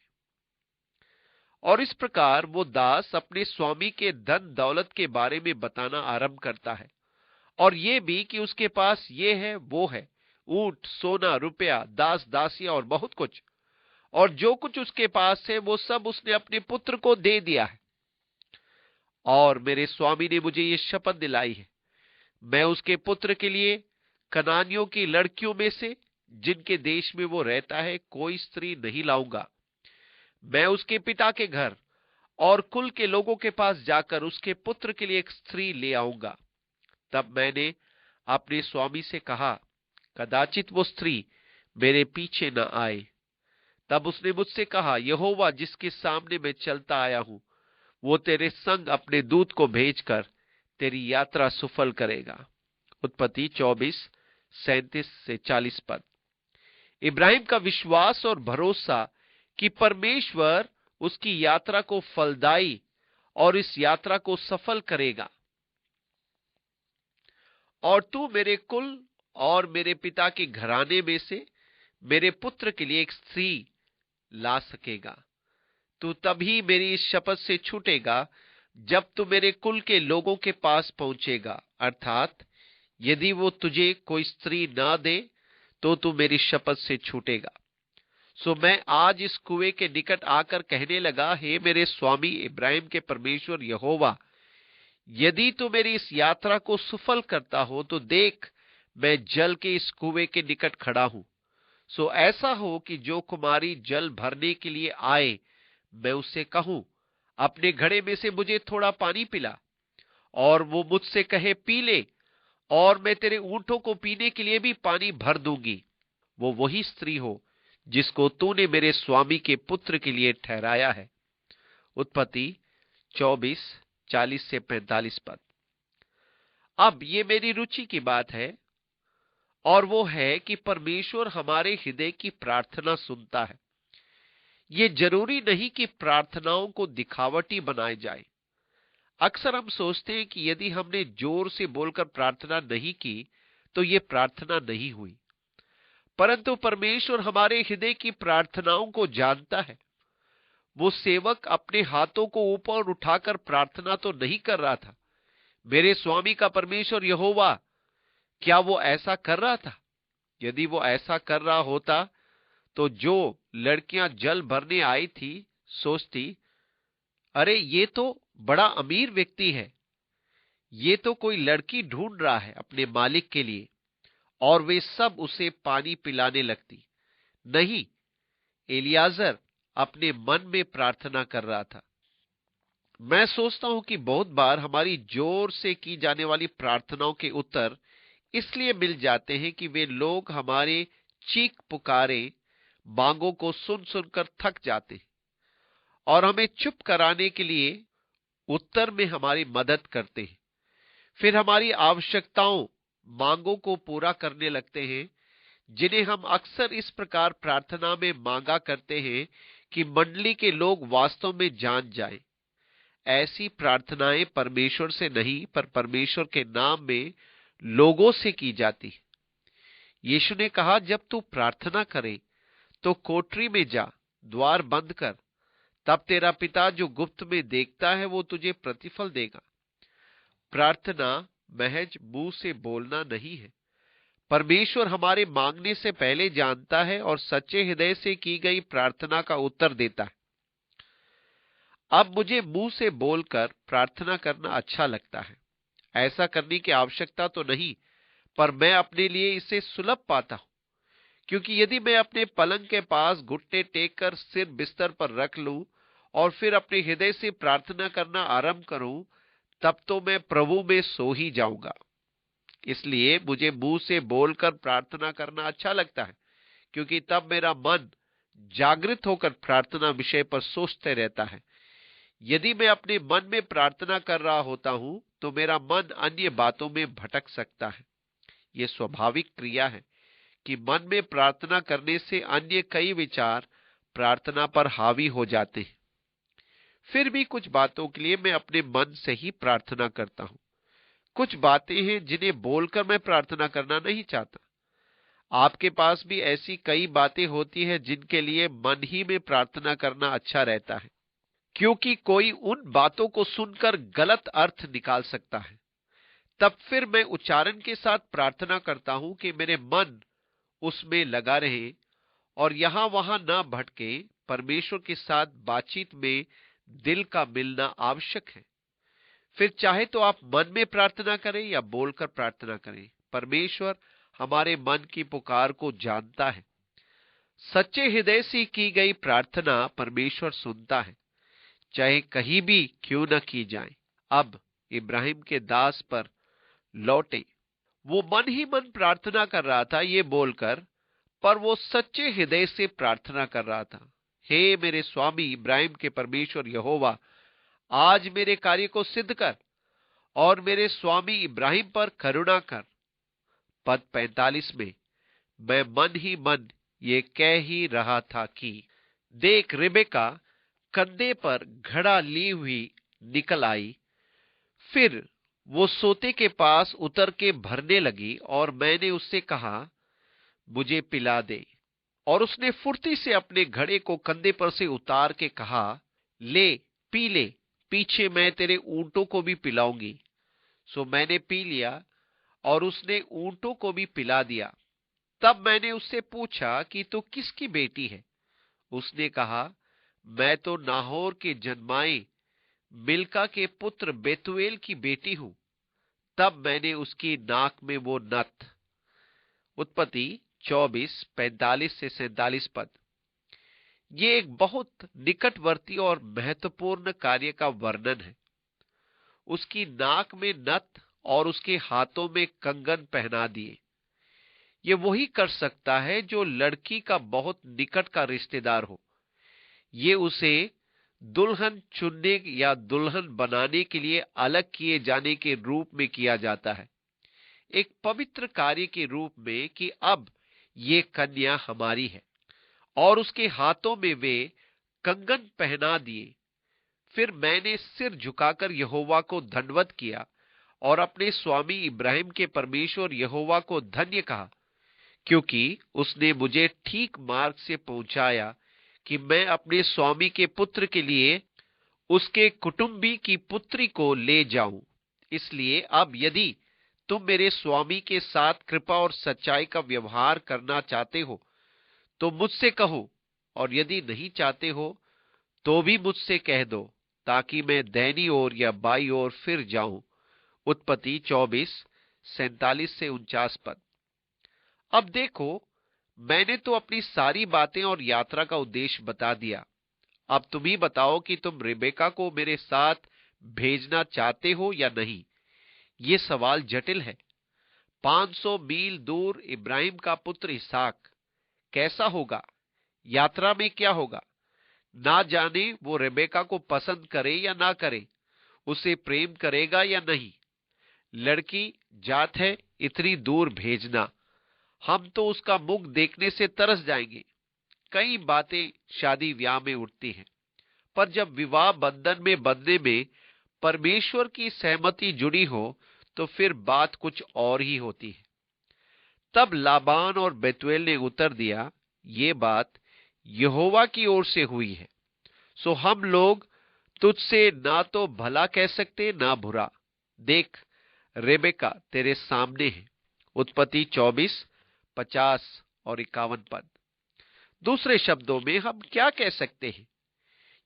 और इस प्रकार वो दास अपने स्वामी के धन दौलत के बारे में बताना आरंभ करता है, और ये भी कि उसके पास ये है वो है, ऊंट, सोना, रुपया, दास दासियां और बहुत कुछ। और जो कुछ उसके पास है वो सब उसने अपने पुत्र को दे दिया है। और मेरे स्वामी ने मुझे ये शपथ दिलाई है, मैं उसके पुत्र के लिए कनानियों की लड़कियों में से, जिनके देश में वो रहता है, कोई स्त्री नहीं लाऊंगा। मैं उसके पिता के घर और कुल के लोगों के पास जाकर उसके पुत्र के लिए एक स्त्री ले आऊंगा। तब मैंने अपने स्वामी से कहा, कदाचित वो स्त्री मेरे पीछे न आए। तब उसने मुझसे कहा, यहोवा जिसके सामने मैं चलता आया हूं, वो तेरे संग अपने दूत को भेजकर तेरी यात्रा सफल करेगा। उत्पत्ति 24:37 से 40 पद। इब्राहिम का विश्वास और भरोसा कि परमेश्वर उसकी यात्रा को फलदायी और इस यात्रा को सफल करेगा, और तू मेरे कुल और मेरे पिता के घराने में से मेरे पुत्र के लिए एक स्त्री ला सकेगा। तू तभी मेरी इस शपथ से छूटेगा जब तू मेरे कुल के लोगों के पास पहुंचेगा, अर्थात यदि वो तुझे कोई स्त्री ना दे तो तू मेरी शपथ से छूटेगा। सो मैं आज इस कुएं के निकट आकर कहने लगा, हे मेरे स्वामी इब्राहिम के परमेश्वर यहोवा, यदि तू मेरी इस यात्रा को सफल करता हो तो देख, मैं जल के इस कुएं के निकट खड़ा हूं। सो ऐसा हो कि जो कुमारी जल भरने के लिए आए, मैं उससे कहूं, अपने घड़े में से मुझे थोड़ा पानी पिला, और वो मुझसे कहे पी ले, और मैं तेरे ऊंटों को पीने के लिए भी पानी भर दूंगी। वो वही स्त्री हो जिसको तूने मेरे स्वामी के पुत्र के लिए ठहराया है। उत्पत्ति 24:40 से 45 पद। अब ये मेरी रुचि की बात है, और वो है कि परमेश्वर हमारे हृदय की प्रार्थना सुनता है। ये जरूरी नहीं कि प्रार्थनाओं को दिखावटी बनाए जाए। अक्सर हम सोचते हैं कि यदि हमने जोर से बोलकर प्रार्थना नहीं की तो ये प्रार्थना नहीं हुई, परंतु परमेश्वर हमारे हृदय की प्रार्थनाओं को जानता है। वो सेवक अपने हाथों को ऊपर उठाकर प्रार्थना तो नहीं कर रहा था। मेरे स्वामी का परमेश्वर यहोवा, क्या वो ऐसा कर रहा था? यदि वो ऐसा कर रहा होता तो जो लड़कियां जल भरने आई थी सोचती, अरे ये तो बड़ा अमीर व्यक्ति है, ये तो कोई लड़की ढूंढ रहा है अपने मालिक के लिए, और वे सब उसे पानी पिलाने लगती। नहीं, एलियाजर अपने मन में प्रार्थना कर रहा था। मैं सोचता हूं कि बहुत बार हमारी जोर से की जाने वाली प्रार्थनाओं के उत्तर इसलिए मिल जाते हैं कि वे लोग हमारे चीख पुकारे मांगों को सुन सुनकर थक जाते हैं और हमें चुप कराने के लिए उत्तर में हमारी मदद करते हैं। फिर हमारी आवश्यकताओं, मांगों को पूरा करने लगते हैं, जिन्हें हम अक्सर इस प्रकार प्रार्थना में मांगा करते हैं कि मंडली के लोग वास्तव में जान जाएं। ऐसी प्रार्थनाएं परमेश्वर से नहीं पर परमेश्वर के नाम में लोगों से की जाती है। यीशु ने कहा, जब तू प्रार्थना करे तो कोठरी में जा, द्वार बंद कर, तब तेरा पिता जो गुप्त में देखता है वो तुझे प्रतिफल देगा। प्रार्थना महज मुंह से बोलना नहीं है। परमेश्वर हमारे मांगने से पहले जानता है और सच्चे हृदय से की गई प्रार्थना का उत्तर देता है। अब मुझे मुंह से बोलकर प्रार्थना करना अच्छा लगता है। ऐसा करने की आवश्यकता तो नहीं, पर मैं अपने लिए इसे सुलभ पाता हूं, क्योंकि यदि मैं अपने पलंग के पास घुटने टेक कर सिर बिस्तर पर रख लूं और फिर अपने हृदय से प्रार्थना करना आरंभ करूं, तब तो मैं प्रभु में सो ही जाऊंगा। इसलिए मुझे मुंह से बोलकर प्रार्थना करना अच्छा लगता है, क्योंकि तब मेरा मन जागृत होकर प्रार्थना विषय पर सोचते रहता है। यदि मैं अपने मन में प्रार्थना कर रहा होता हूं तो मेरा मन अन्य बातों में भटक सकता है। यह स्वाभाविक क्रिया है कि मन में प्रार्थना करने से अन्य कई विचार प्रार्थना पर हावी हो जाते हैं। फिर भी कुछ बातों के लिए मैं अपने मन से ही प्रार्थना करता हूं। कुछ बातें हैं जिन्हें बोलकर मैं प्रार्थना करना नहीं चाहता। आपके पास भी ऐसी कई बातें होती हैं जिनके लिए मन ही में प्रार्थना करना अच्छा रहता है, क्योंकि कोई उन बातों को सुनकर गलत अर्थ निकाल सकता है। तब फिर मैं उच्चारण के साथ प्रार्थना करता हूं कि मेरे मन उसमें लगा रहे और यहां वहां न भटके। परमेश्वर के साथ बातचीत में दिल का मिलना आवश्यक है। फिर चाहे तो आप मन में प्रार्थना करें या बोलकर प्रार्थना करें, परमेश्वर हमारे मन की पुकार को जानता है। सच्चे हृदय से की गई प्रार्थना परमेश्वर सुनता है, चाहे कहीं भी क्यों न की जाए। अब इब्राहिम के दास पर लौटे। वो मन ही मन प्रार्थना कर रहा था ये बोलकर, पर वो सच्चे हृदय से प्रार्थना कर रहा था, हे मेरे स्वामी इब्राहिम के परमेश्वर यहोवा, आज मेरे कार्य को सिद्ध कर और मेरे स्वामी इब्राहिम पर करुणा कर। पद 45 में मैं मन ही मन ये कह ही रहा था कि देख, रिबेका कंधे पर घड़ा ली हुई निकल आई। फिर वो सोते के पास उतर के भरने लगी और मैंने उससे कहा, मुझे पिला दे। और उसने फुर्ती से अपने घड़े को कंधे पर से उतार के कहा, ले पी ले, पीछे मैं तेरे ऊंटों को भी पिलाऊंगी। सो मैंने पी लिया और उसने ऊंटों को भी पिला दिया। तब मैंने उससे पूछा कि तू किसकी बेटी है? उसने कहा, मैं तो नाहोर के जन्माए मिल्का के पुत्र बेतुएल की बेटी हूं। तब मैंने उसकी नाक में वो नथ। उत्पत्ति 24:45 से 47 पद। ये एक बहुत निकटवर्ती और महत्वपूर्ण कार्य का वर्णन है। उसकी नाक में नथ और उसके हाथों में कंगन पहना दिए। ये वही कर सकता है जो लड़की का बहुत निकट का रिश्तेदार हो। ये उसे दुल्हन चुनने या दुल्हन बनाने के लिए अलग किए जाने के रूप में किया जाता है, एक पवित्र कार्य के रूप में कि अब ये कन्या हमारी है। और उसके हाथों में वे कंगन पहना दिए। फिर मैंने सिर झुकाकर यहोवा को दंडवत किया और अपने स्वामी इब्राहिम के परमेश्वर यहोवा को धन्य कहा, क्योंकि उसने मुझे ठीक मार्ग से पहुंचाया कि मैं अपने स्वामी के पुत्र के लिए उसके कुटुंबी की पुत्री को ले जाऊं। इसलिए अब यदि तुम मेरे स्वामी के साथ कृपा और सच्चाई का व्यवहार करना चाहते हो तो मुझसे कहो, और यदि नहीं चाहते हो तो भी मुझसे कह दो, ताकि मैं दाहिनी ओर या बाईं ओर फिर जाऊं। उत्पत्ति 24:47 से 49 पद। अब देखो, मैंने तो अपनी सारी बातें और यात्रा का उद्देश्य बता दिया। अब तुम ही बताओ कि तुम रिबेका को मेरे साथ भेजना चाहते हो या नहीं। ये सवाल जटिल है। 500 मील दूर इब्राहिम का पुत्र इसहाक कैसा होगा? यात्रा में क्या होगा? ना जाने वो रेबेका को पसंद करे या ना करे, उसे प्रेम करेगा या नहीं। लड़की जात है, इतनी दूर भेजना, हम तो उसका मुख देखने से तरस जाएंगे। कई बातें शादी ब्याह में उठती हैं, पर जब विवाह बंधन में बंधने में परमेश्वर की सहमति जुड़ी हो तो फिर बात कुछ और ही होती है। तब लाबान और बेतुएल ने उत्तर दिया, ये बात यहोवा की ओर से हुई है, सो हम लोग तुझसे ना तो भला कह सकते ना बुरा। देख, रेबेका तेरे सामने है। उत्पत्ति 24:50 और 51 पद। दूसरे शब्दों में हम क्या कह सकते हैं?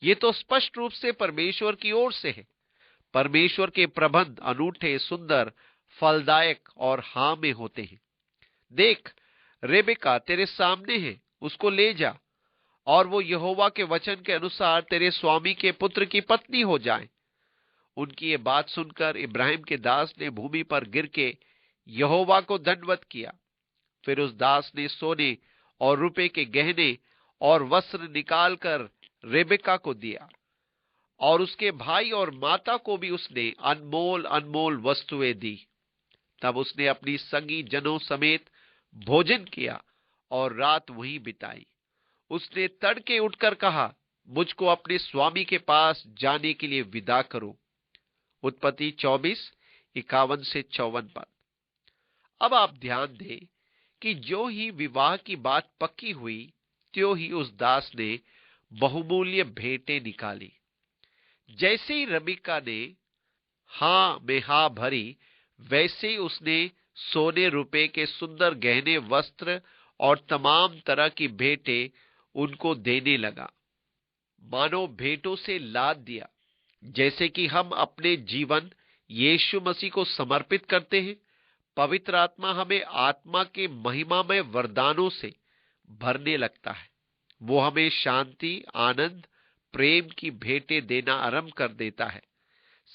ये तो स्पष्ट रूप से परमेश्वर की ओर से है। परमेश्वर के प्रबंध अनूठे, सुंदर, फलदायक और हाँ में होते हैं। देख, रेबेका तेरे सामने है, उसको ले जा, और वो यहोवा के वचन के अनुसार तेरे स्वामी के पुत्र की पत्नी हो जाए। उनकी ये बात सुनकर इब्राहिम के दास ने भूमि पर गिर के यहोवा को दंडवत किया। फिर उस दास ने सोने और रुपए के गहने और वस्त्र निकालकर रेबेका को दिया, और उसके भाई और माता को भी उसने अनमोल अनमोल वस्तुएं दी। तब उसने अपनी संगी जनों समेत भोजन किया और रात वहीं बिताई। उसने तड़के उठकर कहा, मुझको अपने स्वामी के पास जाने के लिए विदा करो। उत्पत्ति 24:51 से 54 पद। अब आप ध्यान दें कि जो ही विवाह की बात पक्की हुई, त्यों ही उस दास ने बहुमूल्य भेंटें निकाली। जैसे ही रबिका ने हां में हां भरी, वैसे ही उसने सोने रुपए के सुंदर गहने, वस्त्र और तमाम तरह की भेंटें उनको देने लगा, मानो भेंटों से लाद दिया। जैसे कि हम अपने जीवन यीशु मसीह को समर्पित करते हैं, पवित्र आत्मा हमें आत्मा के महिमामय वरदानों से भरने लगता है। वो हमें शांति, आनंद, प्रेम की भेंटें देना आरंभ कर देता है,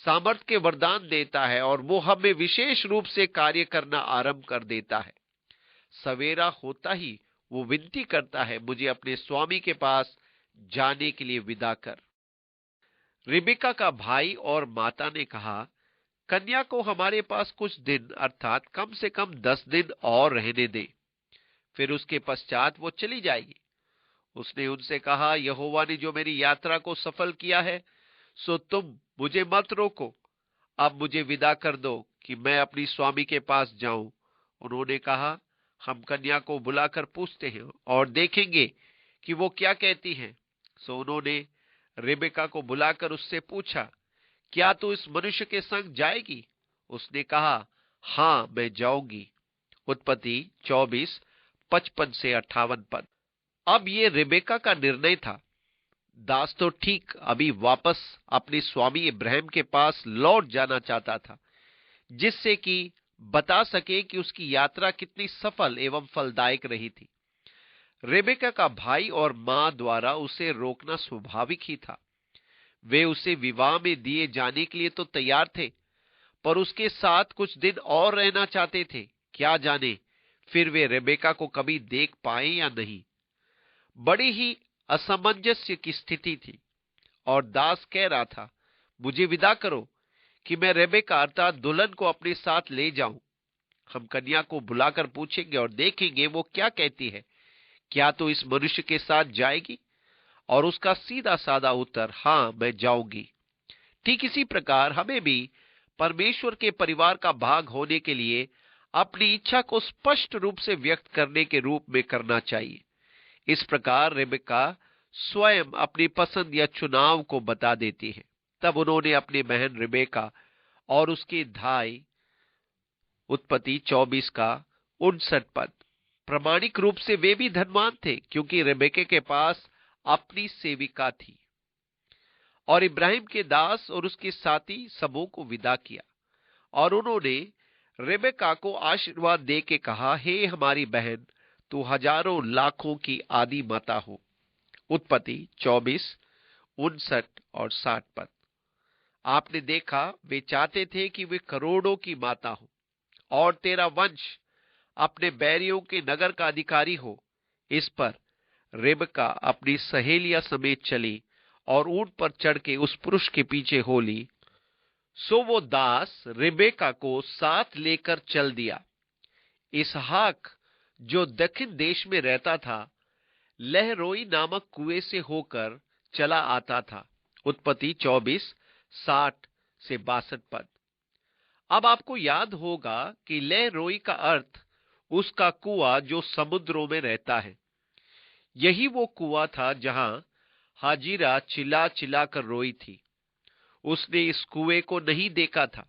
सामर्थ के वरदान देता है, और वो हमें विशेष रूप से कार्य करना आरंभ कर देता है। सवेरा होता ही वो विनती करता है, मुझे अपने स्वामी के पास जाने के लिए विदा कर। रिबिका का भाई और माता ने कहा, कन्या को हमारे पास कुछ दिन अर्थात कम से कम 10 दिन और रहने दे, फिर उसके पश्चात वो चली जाएगी। उसने उनसे कहा, यहोवा ने जो मेरी यात्रा को सफल किया है, सो तुम मुझे मत रोको। अब मुझे विदा कर दो कि मैं अपनी स्वामी के पास जाऊं। उन्होंने कहा, हम कन्या को बुलाकर पूछते हैं और देखेंगे कि वो क्या कहती है। सो उन्होंने रेबेका को बुलाकर उससे पूछा, क्या तू इस मनुष्य के संग जाएगी? उसने कहा, हां, मैं जाऊंगी। उत्पत्ति 24:55 से 58 पद। अब ये रेबेका का निर्णय था। दास तो ठीक अभी वापस अपने स्वामी इब्राहिम के पास लौट जाना चाहता था, जिससे कि बता सके कि उसकी यात्रा कितनी सफल एवं फलदायक रही थी। रेबेका का भाई और मां द्वारा उसे रोकना स्वाभाविक ही था। वे उसे विवाह में दिए जाने के लिए तो तैयार थे, पर उसके साथ कुछ दिन और रहना चाहते थे। क्या जाने फिर वे रेबेका को कभी देख पाए या नहीं। बड़ी ही असमंजस्य की स्थिति थी, और दास कह रहा था, मुझे विदा करो कि मैं रेबेका अर्थात दुल्हन को अपने साथ ले जाऊं। हम कन्या को बुलाकर पूछेंगे और देखेंगे वो क्या कहती है। क्या तो इस मनुष्य के साथ जाएगी? और उसका सीधा साधा उत्तर, हाँ मैं जाऊंगी। ठीक इसी प्रकार हमें भी परमेश्वर के परिवार का भाग होने के लिए अपनी इच्छा को स्पष्ट रूप से व्यक्त करने के रूप में करना चाहिए। इस प्रकार रेबेका स्वयं अपनी पसंद या चुनाव को बता देती है। तब उन्होंने अपनी बहन रेबेका और उसके भाई, उत्पत्ति 24 का 59 पद, प्रामाणिक रूप से वे भी धनवान थे क्योंकि रेबेके के पास अपनी सेविका थी, और इब्राहिम के दास और उसके साथी सबों को विदा किया, और उन्होंने रेबेका को आशीर्वाद दे के कहा, हे हमारी बहन, तू हजारों लाखों की आदि माता हो। उत्पत्ति 24, 59 और 60 पद। आपने देखा, वे चाहते थे कि वे करोड़ों की माता हो और तेरा वंश अपने बैरियों के नगर का अधिकारी हो। इस पर रेबका अपनी सहेलियां समेत चली और ऊंट पर चढ़ के उस पुरुष के पीछे हो ली। सो वो दास रेबेका को साथ लेकर चल दिया। इसहाक, जो दक्षिण देश में रहता था, लहरोई नामक कुएं से होकर चला आता था। उत्पत्ति 24, 60 से 62 पद। अब आपको याद होगा कि लहरोई का अर्थ उसका कुआं जो समुद्रों में रहता है। यही वो कुआं था जहां हाजिरा चिल्ला चिल्ला कर रोई थी। उसने इस कुएं को नहीं देखा था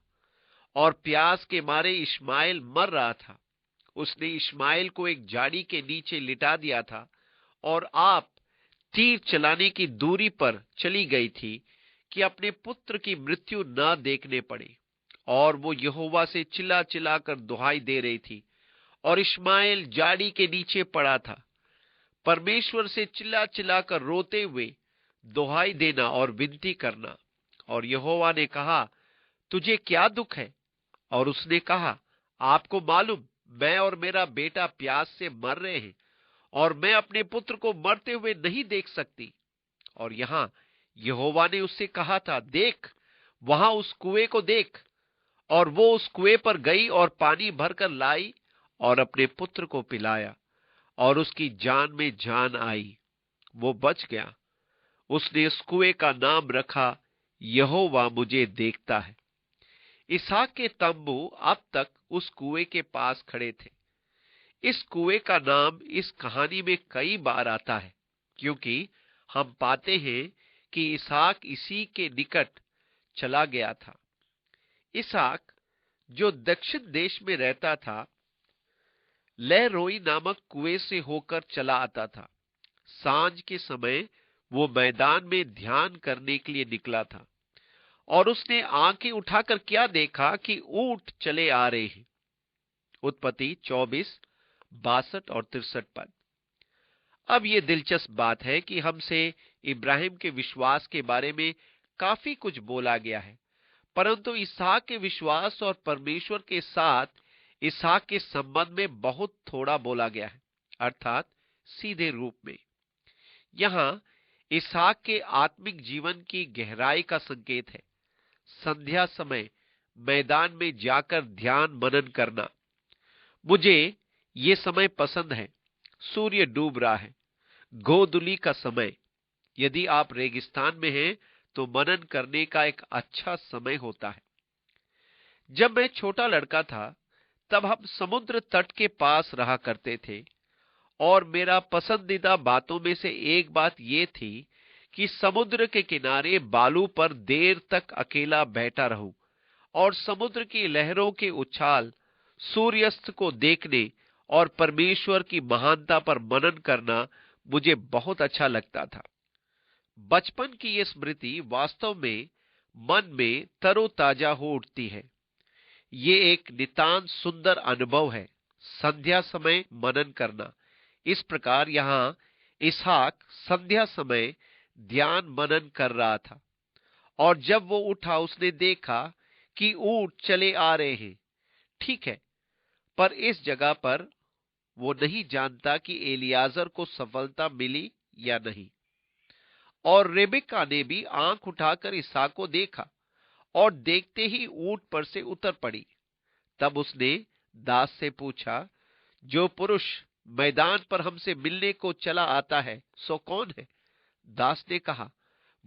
और प्यास के मारे इश्माइल मर रहा था। उसने इश्माइल को एक झाड़ी के नीचे लिटा दिया था और आप तीर चलाने की दूरी पर चली गई थी कि अपने पुत्र की मृत्यु न देखने पड़े, और वो यहोवा से चिल्ला चिल्ला कर दुहाई दे रही थी और इश्माइल झाड़ी के नीचे पड़ा था। परमेश्वर से चिल्ला चिल्ला कर रोते हुए दुहाई देना और विनती करना। और यहोवा ने कहा, तुझे क्या दुख है? और उसने कहा, आपको मालूम, मैं और मेरा बेटा प्यास से मर रहे हैं और मैं अपने पुत्र को मरते हुए नहीं देख सकती। और यहां यहोवा ने उससे कहा था, देख वहां उस कुएं को देख। और वो उस कुएं पर गई और पानी भरकर लाई और अपने पुत्र को पिलाया, और उसकी जान में जान आई, वो बच गया। उसने इस कुएं का नाम रखा, यहोवा मुझे देखता है। इसहाक के तंबू अब तक उस कुएं के पास खड़े थे। इस कुएं का नाम इस कहानी में कई बार आता है, क्योंकि हम पाते हैं कि इसहाक इसी के निकट चला गया था। इसहाक, जो दक्षिण देश में रहता था, लहरोई नामक कुएं से होकर चला आता था। सांझ के समय वो मैदान में ध्यान करने के लिए निकला था, और उसने आंखें उठाकर क्या देखा कि ऊंट चले आ रहे हैं। उत्पत्ति 24, 62 और 63 पद। अब ये दिलचस्प बात है कि हमसे इब्राहिम के विश्वास के बारे में काफी कुछ बोला गया है, परंतु इसहाक के विश्वास और परमेश्वर के साथ इसहाक के संबंध में बहुत थोड़ा बोला गया है, अर्थात सीधे रूप में। यहां इसहाक के आत्मिक जीवन की गहराई का संकेत है। संध्या समय मैदान में जाकर ध्यान मनन करना। मुझे ये समय पसंद है। सूर्य डूब रहा है, गोधूली का समय। यदि आप रेगिस्तान में हैं तो मनन करने का एक अच्छा समय होता है। जब मैं छोटा लड़का था तब हम समुद्र तट के पास रहा करते थे, और मेरा पसंदीदा बातों में से एक बात यह थी कि समुद्र के किनारे बालू पर देर तक अकेला बैठा रहूं और समुद्र की लहरों के उछाल, सूर्यास्त को देखने और परमेश्वर की महानता पर मनन करना मुझे बहुत अच्छा लगता था। बचपन की ये स्मृति वास्तव में मन में तरोताजा हो उठती है। ये एक नितांत सुंदर अनुभव है, संध्या समय मनन करना। इस प्रकार यहाँ इसहाक संध्या समय ध्यान मनन कर रहा था, और जब वो उठा उसने देखा कि ऊंट चले आ रहे हैं। ठीक है, पर इस जगह पर वो नहीं जानता कि एलियाजर को सफलता मिली या नहीं। और रेबेका ने भी आंख उठाकर इसहाक को देखा और देखते ही ऊंट पर से उतर पड़ी। तब उसने दास से पूछा, जो पुरुष मैदान पर हमसे मिलने को चला आता है सो कौन है? दास ने कहा,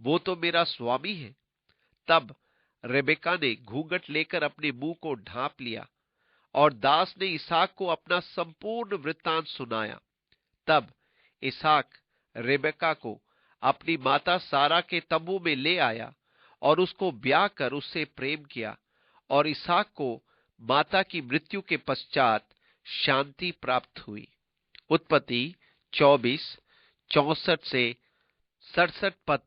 वो तो मेरा स्वामी है। तब रेबेका ने घूंघट लेकर अपने मुंह को ढांप लिया और दास ने इसहाक को अपना संपूर्ण वृत्तांत सुनाया। तब इसहाक रेबेका को अपनी माता सारा के तंबू में ले आया और उसको ब्याह कर उससे प्रेम किया, और इसहाक को माता की मृत्यु के पश्चात शांति प्राप्त हुई। उत्पत्ति 24:64 से 67 पद